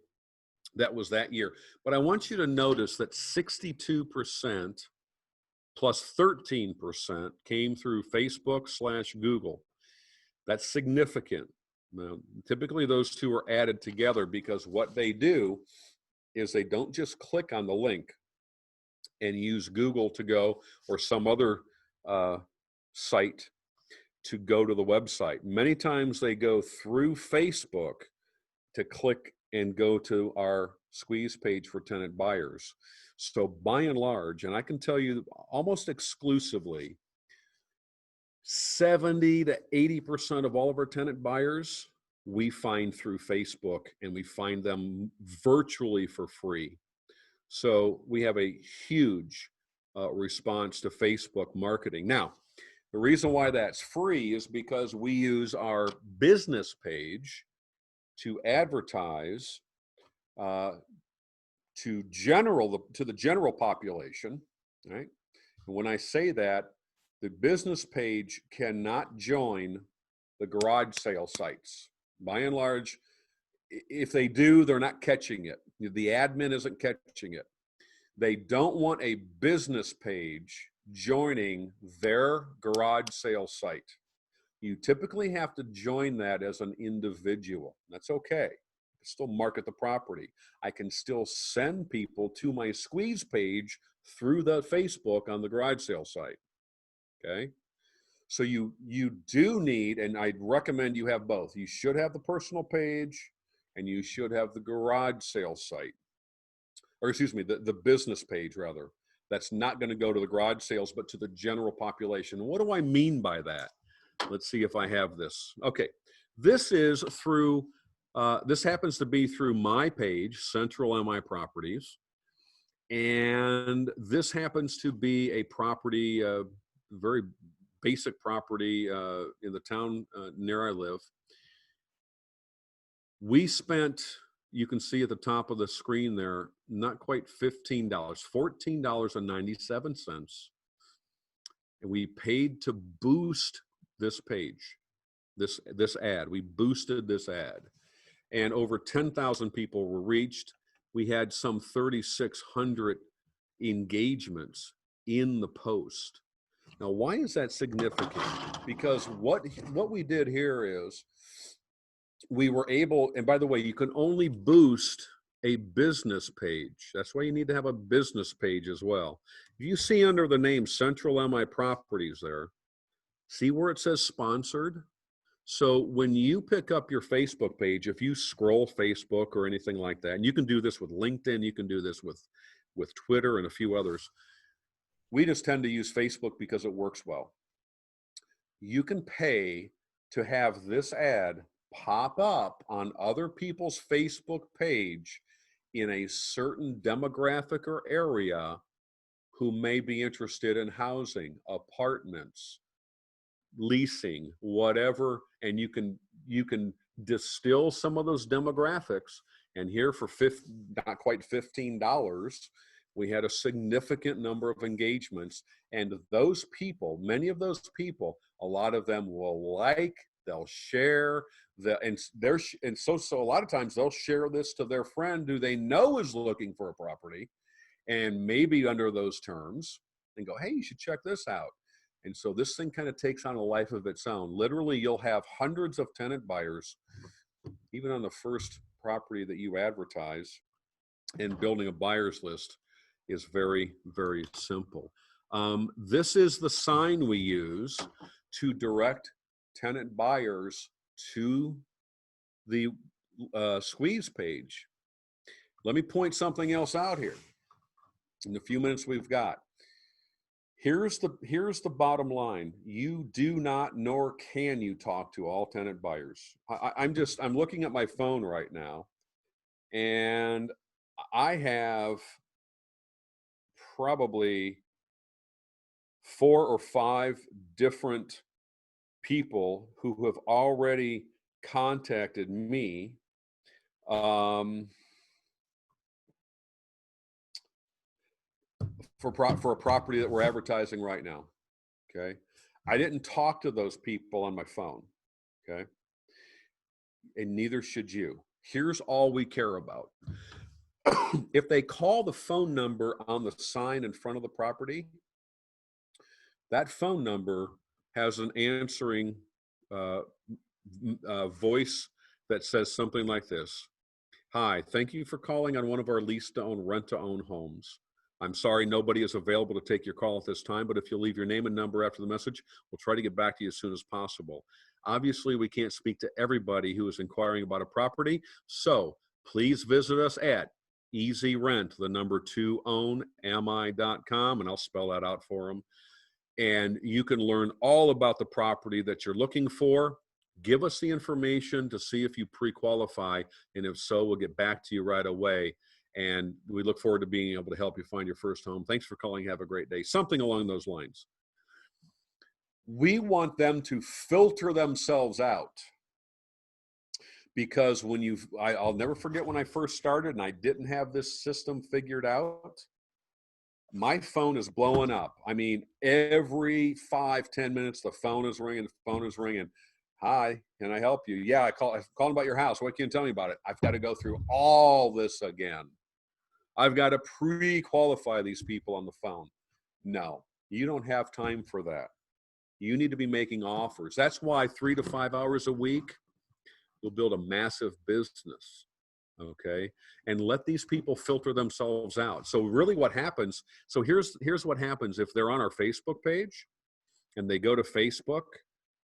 that was that year. But I want you to notice that 62% plus 13% came through Facebook/Google. That's significant. Now, typically those two are added together because what they do is they don't just click on the link and use Google to go or some other site to go to the website. Many times they go through Facebook to click and go to our squeeze page for tenant buyers. So by and large, and I can tell you almost exclusively, 70 to 80% of all of our tenant buyers we find through Facebook, and we find them virtually for free. So we have a huge response to Facebook marketing. Now, the reason why that's free is because we use our business page to advertise to the general population, right? And when I say that, the business page cannot join the garage sale sites. By and large, if they do, they're not catching it. The admin isn't catching it. They don't want a business page joining their garage sale site. You typically have to join that as an individual. That's okay. still market the property. I can still send people to my squeeze page through the Facebook on the garage sale site. Okay. So you do need, and I'd recommend you have both. You should have the personal page and you should have the garage sale site, or excuse me, the business page rather. That's not going to go to the garage sales, but to the general population. What do I mean by that? Let's see if I have this. Okay, this is through, this happens to be through my page, Central MI Properties. And this happens to be a property, very basic property in the town near I live. We spent, you can see at the top of the screen there, not quite $15, $14.97. And we paid to boost this page, this ad. We boosted this ad. And over 10,000 people were reached. We had some 3,600 engagements in the post. Now, why is that significant? Because what we did here is we were able, and by the way, you can only boost a business page. That's why you need to have a business page as well. If you see under the name Central MI Properties there, see where it says sponsored? So when you pick up your Facebook page, if you scroll Facebook or anything like that, and you can do this with LinkedIn, you can do this with Twitter and a few others. We just tend to use Facebook because it works well. You can pay to have this ad pop up on other people's Facebook page in a certain demographic or area who may be interested in housing, apartments, leasing, whatever, and you can distill some of those demographics. And here for not quite $15, we had a significant number of engagements. And those people, many of those people, a lot of them will like, they'll share, and so a lot of times they'll share this to their friend who they know is looking for a property, and maybe under those terms, and go, hey, you should check this out. And so this thing kind of takes on a life of its own. Literally, you'll have hundreds of tenant buyers, even on the first property that you advertise. And building a buyer's list is very, very simple. This is the sign we use to direct tenant buyers to the squeeze page. Let me point something else out here in the few minutes we've got. Here's the bottom line. You do not, nor can you, talk to all tenant buyers. I'm looking at my phone right now, and I have probably 4 or 5 different people who have already contacted me for a property that we're advertising right now. Okay, I didn't talk to those people on my phone. Okay, and neither should you. Here's all we care about. If they call the phone number on the sign in front of the property, that phone number has an answering voice that says something like this. Hi, thank you for calling on one of our lease-to-own, rent-to-own homes. I'm sorry nobody is available to take your call at this time, but if you'll leave your name and number after the message, we'll try to get back to you as soon as possible. Obviously, we can't speak to everybody who is inquiring about a property, so please visit us at EasyRent, the number 2ownmi.com, and I'll spell that out for them. And you can learn all about the property that you're looking for. Give us the information to see if you pre-qualify, and if so, we'll get back to you right away. And we look forward to being able to help you find your first home. Thanks for calling. Have a great day. Something along those lines. We want them to filter themselves out, because when I'll never forget when I first started and I didn't have this system figured out. My phone is blowing up. I mean, every 5-10 minutes, the phone is ringing. Hi, can I help you? Yeah, I'm calling about your house. What can you tell me about it? I've got to go through all this again. I've got to pre-qualify these people on the phone. No, you don't have time for that. You need to be making offers. That's why 3 to 5 hours a week will build a massive business. okay? And let these people filter themselves out. So really what happens, so here's what happens if they're on our Facebook page and they go to Facebook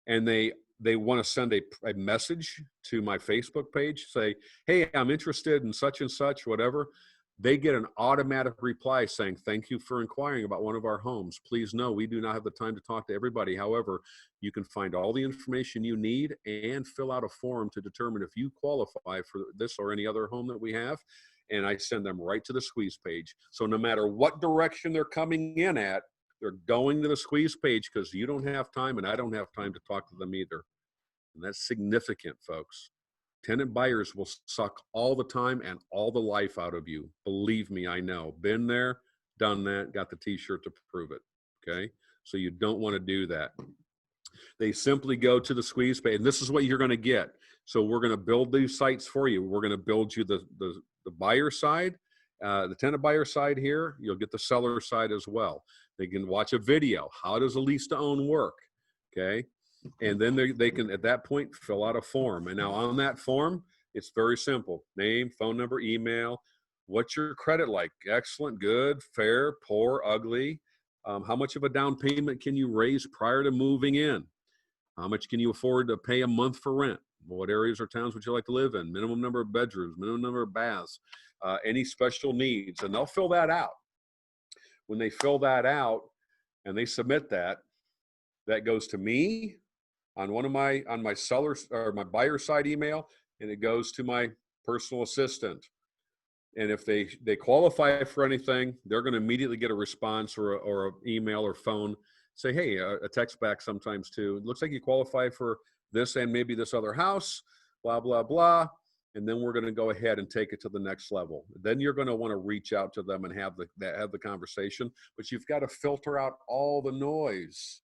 and they want to send a message to my Facebook page, say, hey, I'm interested in such and such, whatever. They get an automatic reply saying, thank you for inquiring about one of our homes. Please know we do not have the time to talk to everybody. However, you can find all the information you need and fill out a form to determine if you qualify for this or any other home that we have. And I send them right to the squeeze page. So no matter what direction they're coming in at, they're going to the squeeze page because you don't have time and I don't have time to talk to them either. And that's significant, folks. Tenant buyers will suck all the time and all the life out of you. Believe me, I know. Been there, done that, got the t-shirt to prove it, okay? So you don't want to do that. They simply go to the squeeze page, and this is what you're going to get. So we're going to build these sites for you. We're going to build you the buyer side, the tenant buyer side here. You'll get the seller side as well. They can watch a video. How does a lease to own work, okay? And then they can, at that point, fill out a form. And now on that form, it's very simple. Name, phone number, email. What's your credit like? Excellent, good, fair, poor, ugly. How much of a down payment can you raise prior to moving in? How much can you afford to pay a month for rent? What areas or towns would you like to live in? Minimum number of bedrooms, minimum number of baths, any special needs. And they'll fill that out. When they fill that out and they submit that, that goes to me on my seller's or my buyer side email, and it goes to my personal assistant. And if they qualify for anything, they're going to immediately get a response or an email or phone, say, hey, a text back sometimes too. It looks like you qualify for this and maybe this other house, blah, blah, blah. And then we're going to go ahead and take it to the next level. Then you're going to want to reach out to them and have the conversation, but you've got to filter out all the noise.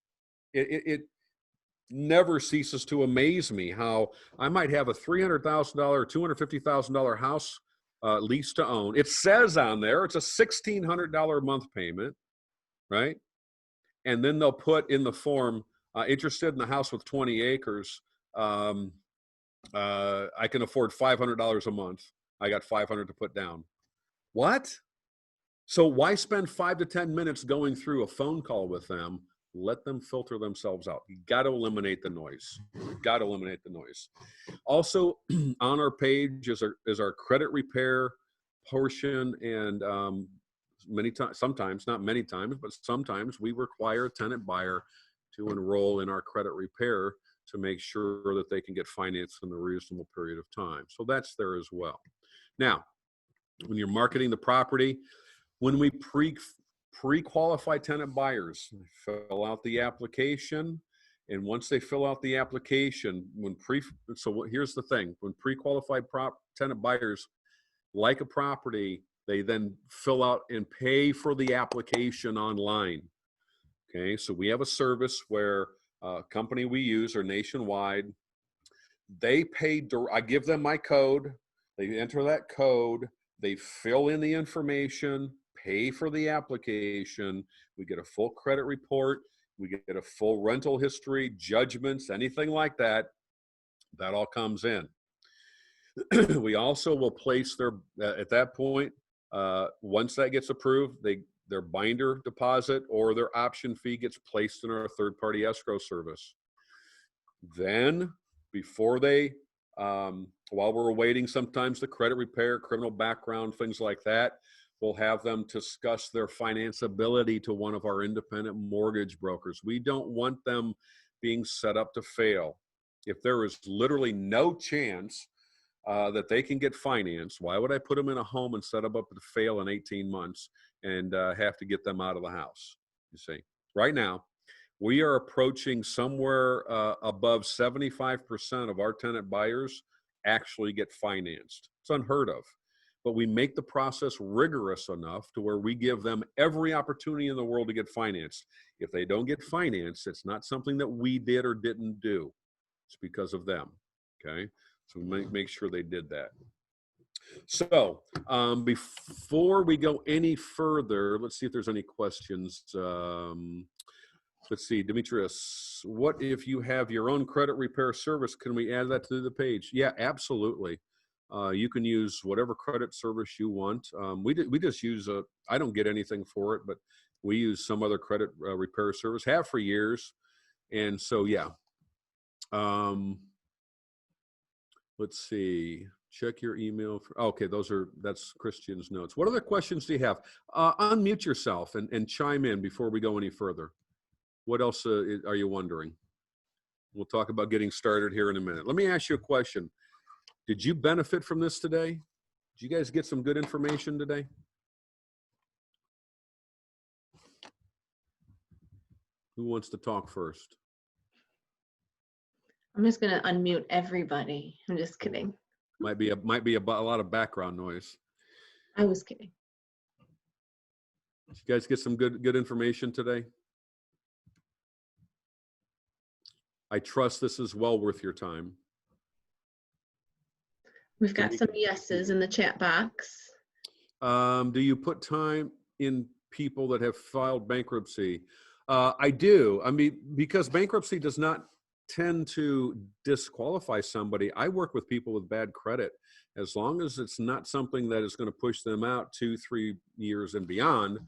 It never ceases to amaze me how I might have a $300,000 or $250,000 house lease to own. It says on there it's a $1,600 a month payment, right? And then they'll put in the form, interested in the house with 20 acres. I can afford $500 a month. I got $500 to put down. What? So why spend 5 to 10 minutes going through a phone call with them? Let them filter themselves out. You got to eliminate the noise. You got to eliminate the noise. Also, on our page is our credit repair portion, and many times, sometimes, not many times, but sometimes we require a tenant buyer to enroll in our credit repair to make sure that they can get financed in a reasonable period of time. So that's there as well. Now, when you're marketing the property, when we pre-qualify tenant buyers, fill out the application, and once they fill out the application, here's the thing: when pre-qualified tenant buyers like a property, they then fill out and pay for the application online. Okay, so we have a service where a company we use are nationwide. They pay. I give them my code. They enter that code. They fill in the information, pay for the application. We get a full credit report. We get a full rental history, judgments, anything like that. That all comes in. We also will place at that point, once that gets approved, their binder deposit or their option fee gets placed in our third-party escrow service. Then, before while we're awaiting sometimes the credit repair, criminal background, things like that, we'll have them discuss their financeability to one of our independent mortgage brokers. We don't want them being set up to fail. If there is literally no chance that they can get financed, why would I put them in a home and set them up to fail in 18 months and have to get them out of the house? You see, right now, we are approaching somewhere above 75% of our tenant buyers actually get financed. It's unheard of. But we make the process rigorous enough to where we give them every opportunity in the world to get financed. If they don't get financed, it's not something that we did or didn't do. It's because of them, okay? So we make sure they did that. So before we go any further, let's see if there's any questions. Let's see, Demetrius, what if you have your own credit repair service? Can we add that to the page? Yeah, absolutely. You can use whatever credit service you want. We just use I don't get anything for it, but we use some other credit repair service, have for years. And so, yeah. Let's see. Check your email. Okay, that's Christian's notes. What other questions do you have? Unmute yourself and chime in before we go any further. What else are you wondering? We'll talk about getting started here in a minute. Let me ask you a question. Did you benefit from this today? Did you guys get some good information today? Who wants to talk first? I'm just gonna unmute everybody. I'm just kidding. Might be a lot of background noise. I was kidding. Did you guys get some good information today? I trust this is well worth your time. We've got some yeses in the chat box. Do you put time in people that have filed bankruptcy? I do. I mean, because bankruptcy does not tend to disqualify somebody. I work with people with bad credit. As long as it's not something that is going to push them out 2-3 years and beyond.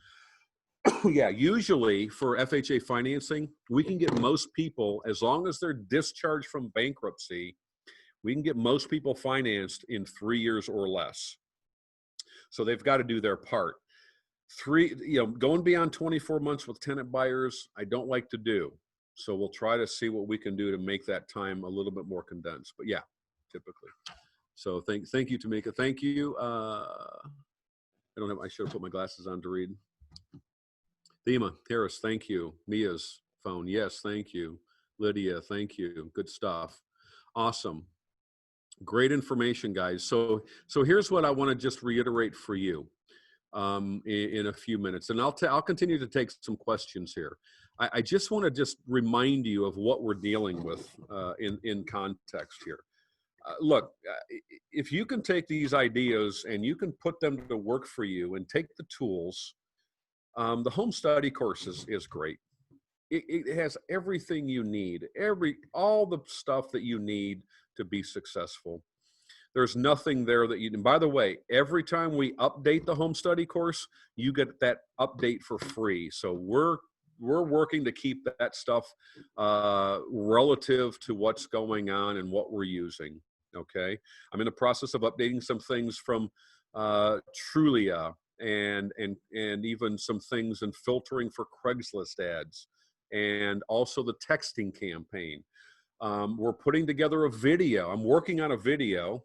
Yeah, usually for FHA financing, we can get most people, as long as they're discharged from bankruptcy, we can get most people financed in 3 years or less. So they've got to do their part. Going beyond 24 months with tenant buyers, I don't like to do. So we'll try to see what we can do to make that time a little bit more condensed. But yeah, typically. So thank you, Tamika. Thank you. I should have put my glasses on to read. Thema, Harris, thank you. Mia's phone, yes, thank you. Lydia, thank you. Good stuff. Awesome. Great information, guys. So here's what I want to just reiterate for you in a few minutes, and I'll continue to take some questions here. I just want to just remind you of what we're dealing with in context here. Look, if you can take these ideas and you can put them to work for you and take the tools, the home study course is great. It has everything you need, all the stuff that you need to be successful. There's nothing there that and by the way, every time we update the home study course, you get that update for free. So we're working to keep that stuff relative to what's going on and what we're using. Okay, I'm in the process of updating some things from Trulia and even some things in filtering for Craigslist ads, and also the texting campaign. We're putting together a video. I'm working on a video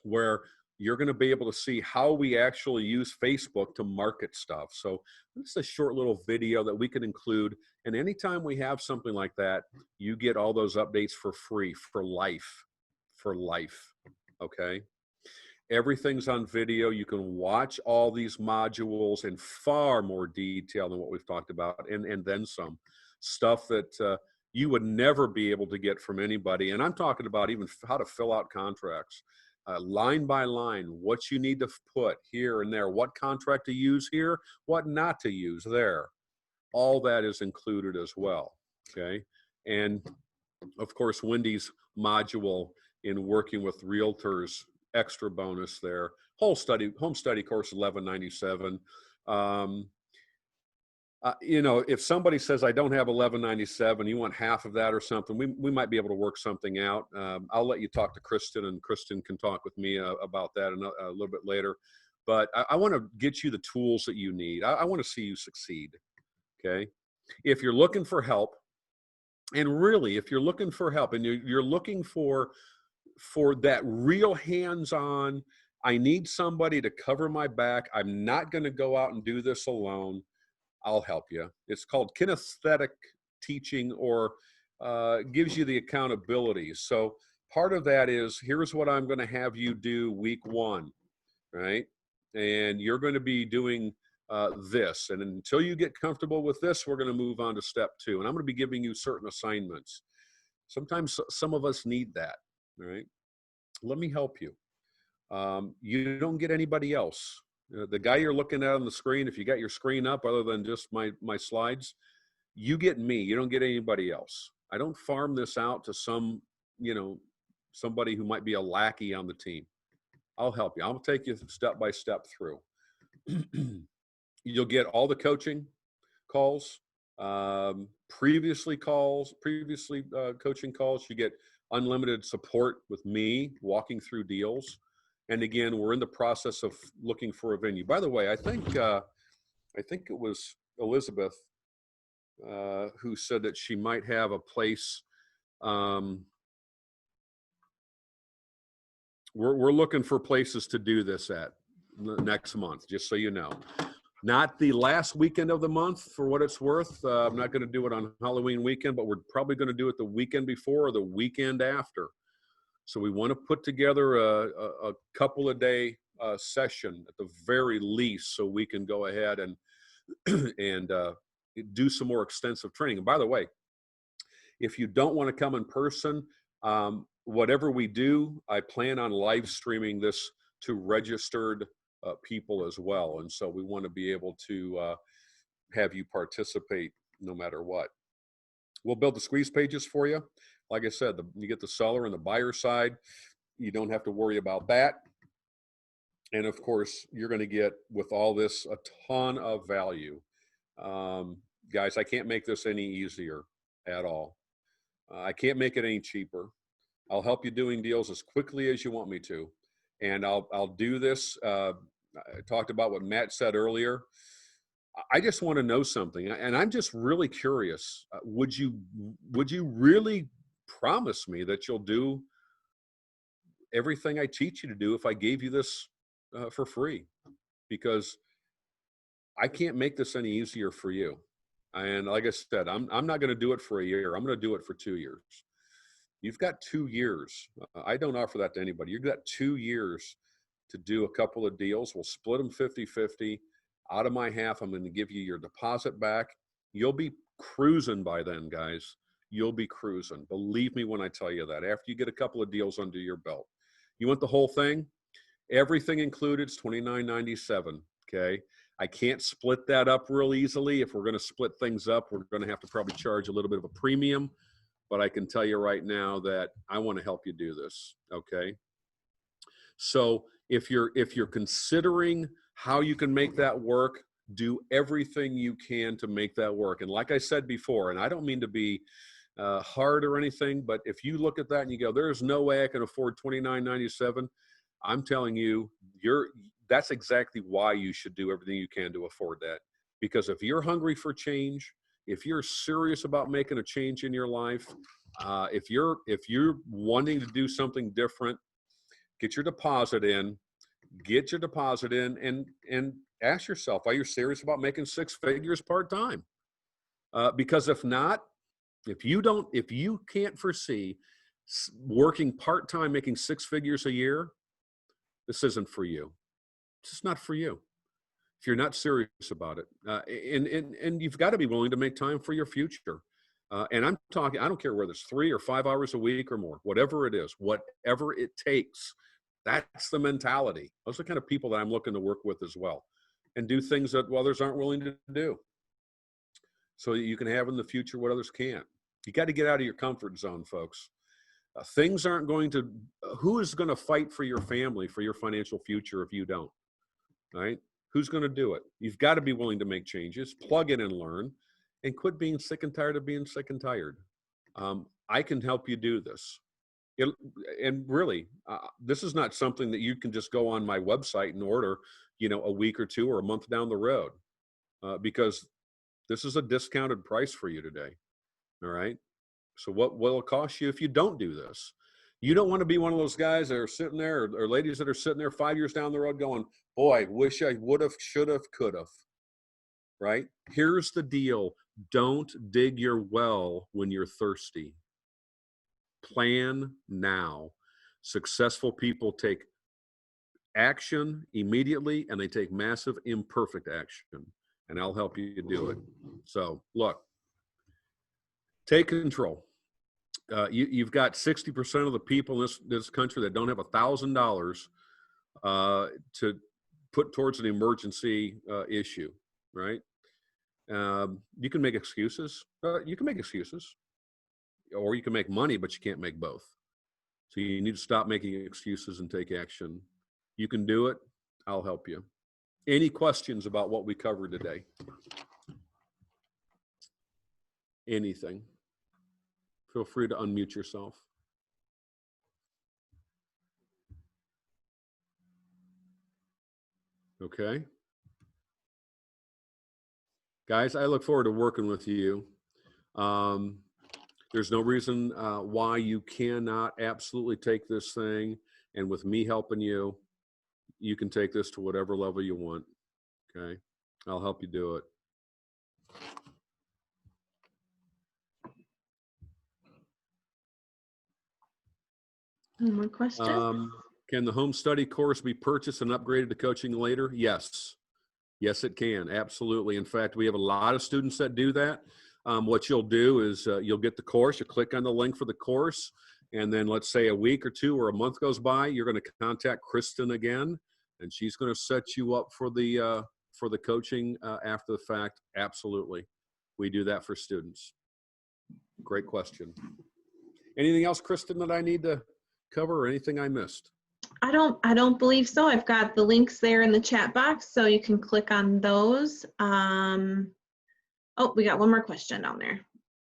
where you're going to be able to see how we actually use Facebook to market stuff. So it's a short little video that we can include. And anytime we have something like that, you get all those updates for free, for life, okay? Everything's on video. You can watch all these modules in far more detail than what we've talked about, and then some stuff that you would never be able to get from anybody. And I'm talking about even how to fill out contracts. Line by line, what you need to put here and there, what contract to use here, what not to use there. All that is included as well, okay? And of course, Wendy's module in working with realtors, extra bonus there. Home study course, $11.97. If somebody says, I don't have $11.97, you want half of that or something, we might be able to work something out. I'll let you talk to Kristen, and Kristen can talk with me about that a little bit later. But I want to get you the tools that you need. I want to see you succeed, okay? If you're looking for help, and really, if you're looking for help and you're looking for that real hands-on, I need somebody to cover my back, I'm not going to go out and do this alone, I'll help you. It's called kinesthetic teaching, or gives you the accountability. So part of that is, here's what I'm going to have you do week 1, right? And you're going to be doing this. And until you get comfortable with this, we're going to move on to step 2. And I'm going to be giving you certain assignments. Sometimes some of us need that, right? Let me help you. You don't get anybody else. The guy you're looking at on the screen, if you got your screen up other than just my slides, you get me. You don't get anybody else. I don't farm this out to somebody who might be a lackey on the team. I'll help you. I'll take you step by step through. You'll get all the coaching calls, previously coaching calls. You get unlimited support with me walking through deals. And again, we're in the process of looking for a venue. By the way, I think it was Elizabeth who said that she might have a place. We're looking for places to do this at next month, just so you know. Not the last weekend of the month, for what it's worth. I'm not going to do it on Halloween weekend, but we're probably going to do it the weekend before or the weekend after. So we want to put together a couple of day session at the very least, so we can go ahead and and do some more extensive training. And by the way, if you don't want to come in person, whatever we do, I plan on live streaming this to registered people as well. And so we want to be able to have you participate no matter what. We'll build the squeeze pages for you. Like I said, you get the seller and the buyer side. You don't have to worry about that. And of course, you're going to get with all this a ton of value. Guys, I can't make this any easier at all. I can't make it any cheaper. I'll help you doing deals as quickly as you want me to. And I'll do this. I talked about what Matt said earlier. I just want to know something, and I'm just really curious. Would you really promise me that you'll do everything I teach you to do if I gave you this for free? Because I can't make this any easier for you. And like I said, I'm not going to do it for a year. I'm going to do it for 2 years. You've got 2 years. I don't offer that to anybody. You've got 2 years to do a couple of deals. We'll split them 50-50. Out of my half, I'm going to give you your deposit back. You'll be cruising by then, guys. You'll be cruising. Believe me when I tell you that. After you get a couple of deals under your belt. You want the whole thing? Everything included is $29.97, okay? I can't split that up real easily. If we're going to split things up, we're going to have to probably charge a little bit of a premium. But I can tell you right now that I want to help you do this, okay? So if you're considering how you can make that work, do everything you can to make that work. And like I said before, and I don't mean to be hard or anything, but if you look at that and you go, there's no way I can afford $29.97, I'm telling you, that's exactly why you should do everything you can to afford that. Because if you're hungry for change, if you're serious about making a change in your life, if you're wanting to do something different, get your deposit in, and ask yourself, are you serious about making 6 figures part-time? Because if not, if you can't foresee working part-time, making 6 figures a year, this isn't for you. It's just not for you. If you're not serious about it, and you've got to be willing to make time for your future. And I'm talking, I don't care whether it's 3 or 5 hours a week or more, whatever it is, whatever it takes. That's the mentality. Those are the kind of people that I'm looking to work with as well, and do things that others aren't willing to do, so that you can have in the future what others can't. You got to get out of your comfort zone, folks. Things aren't going to, who is going to fight for your family, for your financial future if you don't, right? Who's going to do it? You've got to be willing to make changes, plug in and learn, and quit being sick and tired of being sick and tired. I can help you do this. And really, this is not something that you can just go on my website and order, a week or 2 or a month down the road, because this is a discounted price for you today. All right. So what will it cost you if you don't do this? You don't want to be one of those guys that are sitting there, or ladies that are sitting there 5 years down the road going, boy, wish I would have, should have, could have. Right? Here's the deal. Don't dig your well when you're thirsty. Plan now. Successful people take action immediately, and they take massive imperfect action, and I'll help you do it. So look, take control. You've got 60% of the people in this country that don't have $1,000 to put towards an emergency issue, right? You can make excuses. You can make excuses. Or you can make money, but you can't make both. So you need to stop making excuses and take action. You can do it. I'll help you. Any questions about what we covered today? Anything? Feel free to unmute yourself. Okay. Guys, I look forward to working with you. There's no reason why you cannot absolutely take this thing, and with me helping you, you can take this to whatever level you want. Okay. I'll help you do it. One more question. Can the home study course be purchased and upgraded to coaching later? Yes. Yes, it can. Absolutely. In fact, we have a lot of students that do that. What you'll do is you'll get the course, you click on the link for the course, and then let's say a week or two or a month goes by, you're going to contact Kristen again, and she's going to set you up for the coaching after the fact. Absolutely. We do that for students. Great question. Anything else, Kristen, that I need to cover, or anything I missed? I don't believe so. I've got the links there in the chat box, so you can click on those. Oh, we got one more question down there.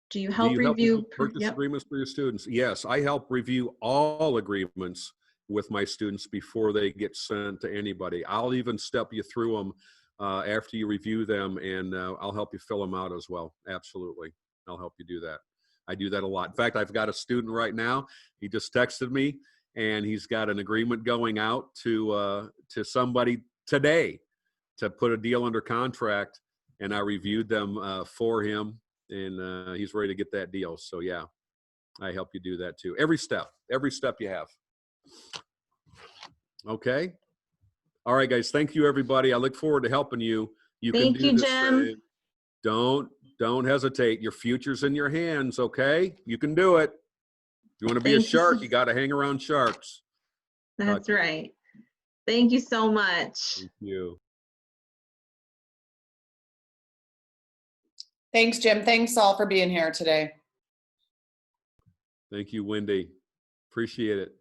Do you help review purchase agreements for your students? Yes, I help review all agreements with my students before they get sent to anybody. I'll even step you through them after you review them, and I'll help you fill them out as well. Absolutely. I'll help you do that. I do that a lot. In fact, I've got a student right now. He just texted me, and he's got an agreement going out to somebody today to put a deal under contract, and I reviewed them for him, and he's ready to get that deal. So yeah, I help you do that too. Every step you have. Okay. All right, guys. Thank you, everybody. I look forward to helping you. Thank you, Jim. Don't hesitate. Your future's in your hands. Okay. You can do it. If you want to be a shark, you got to hang around sharks. That's right. Thank you so much. Thank you. Thanks, Jim. Thanks all for being here today. Thank you, Wendy. Appreciate it.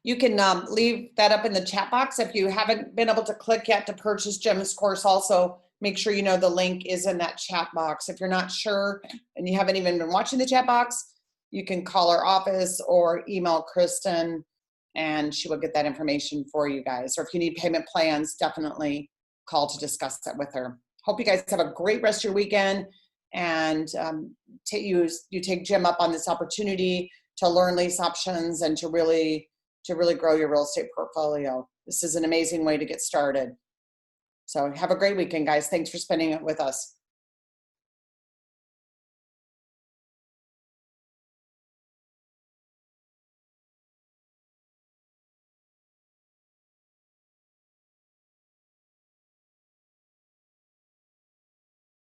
You can leave that up in the chat box. If you haven't been able to click yet to purchase Jim's course, also make sure you know the link is in that chat box. If you're not sure and you haven't even been watching the chat box, you can call our office or email Kristen, and she will get that information for you guys. Or if you need payment plans, definitely call to discuss that with her. Hope you guys have a great rest of your weekend, and you take Jim up on this opportunity to learn lease options and to really grow your real estate portfolio. This is an amazing way to get started. So have a great weekend, guys. Thanks for spending it with us.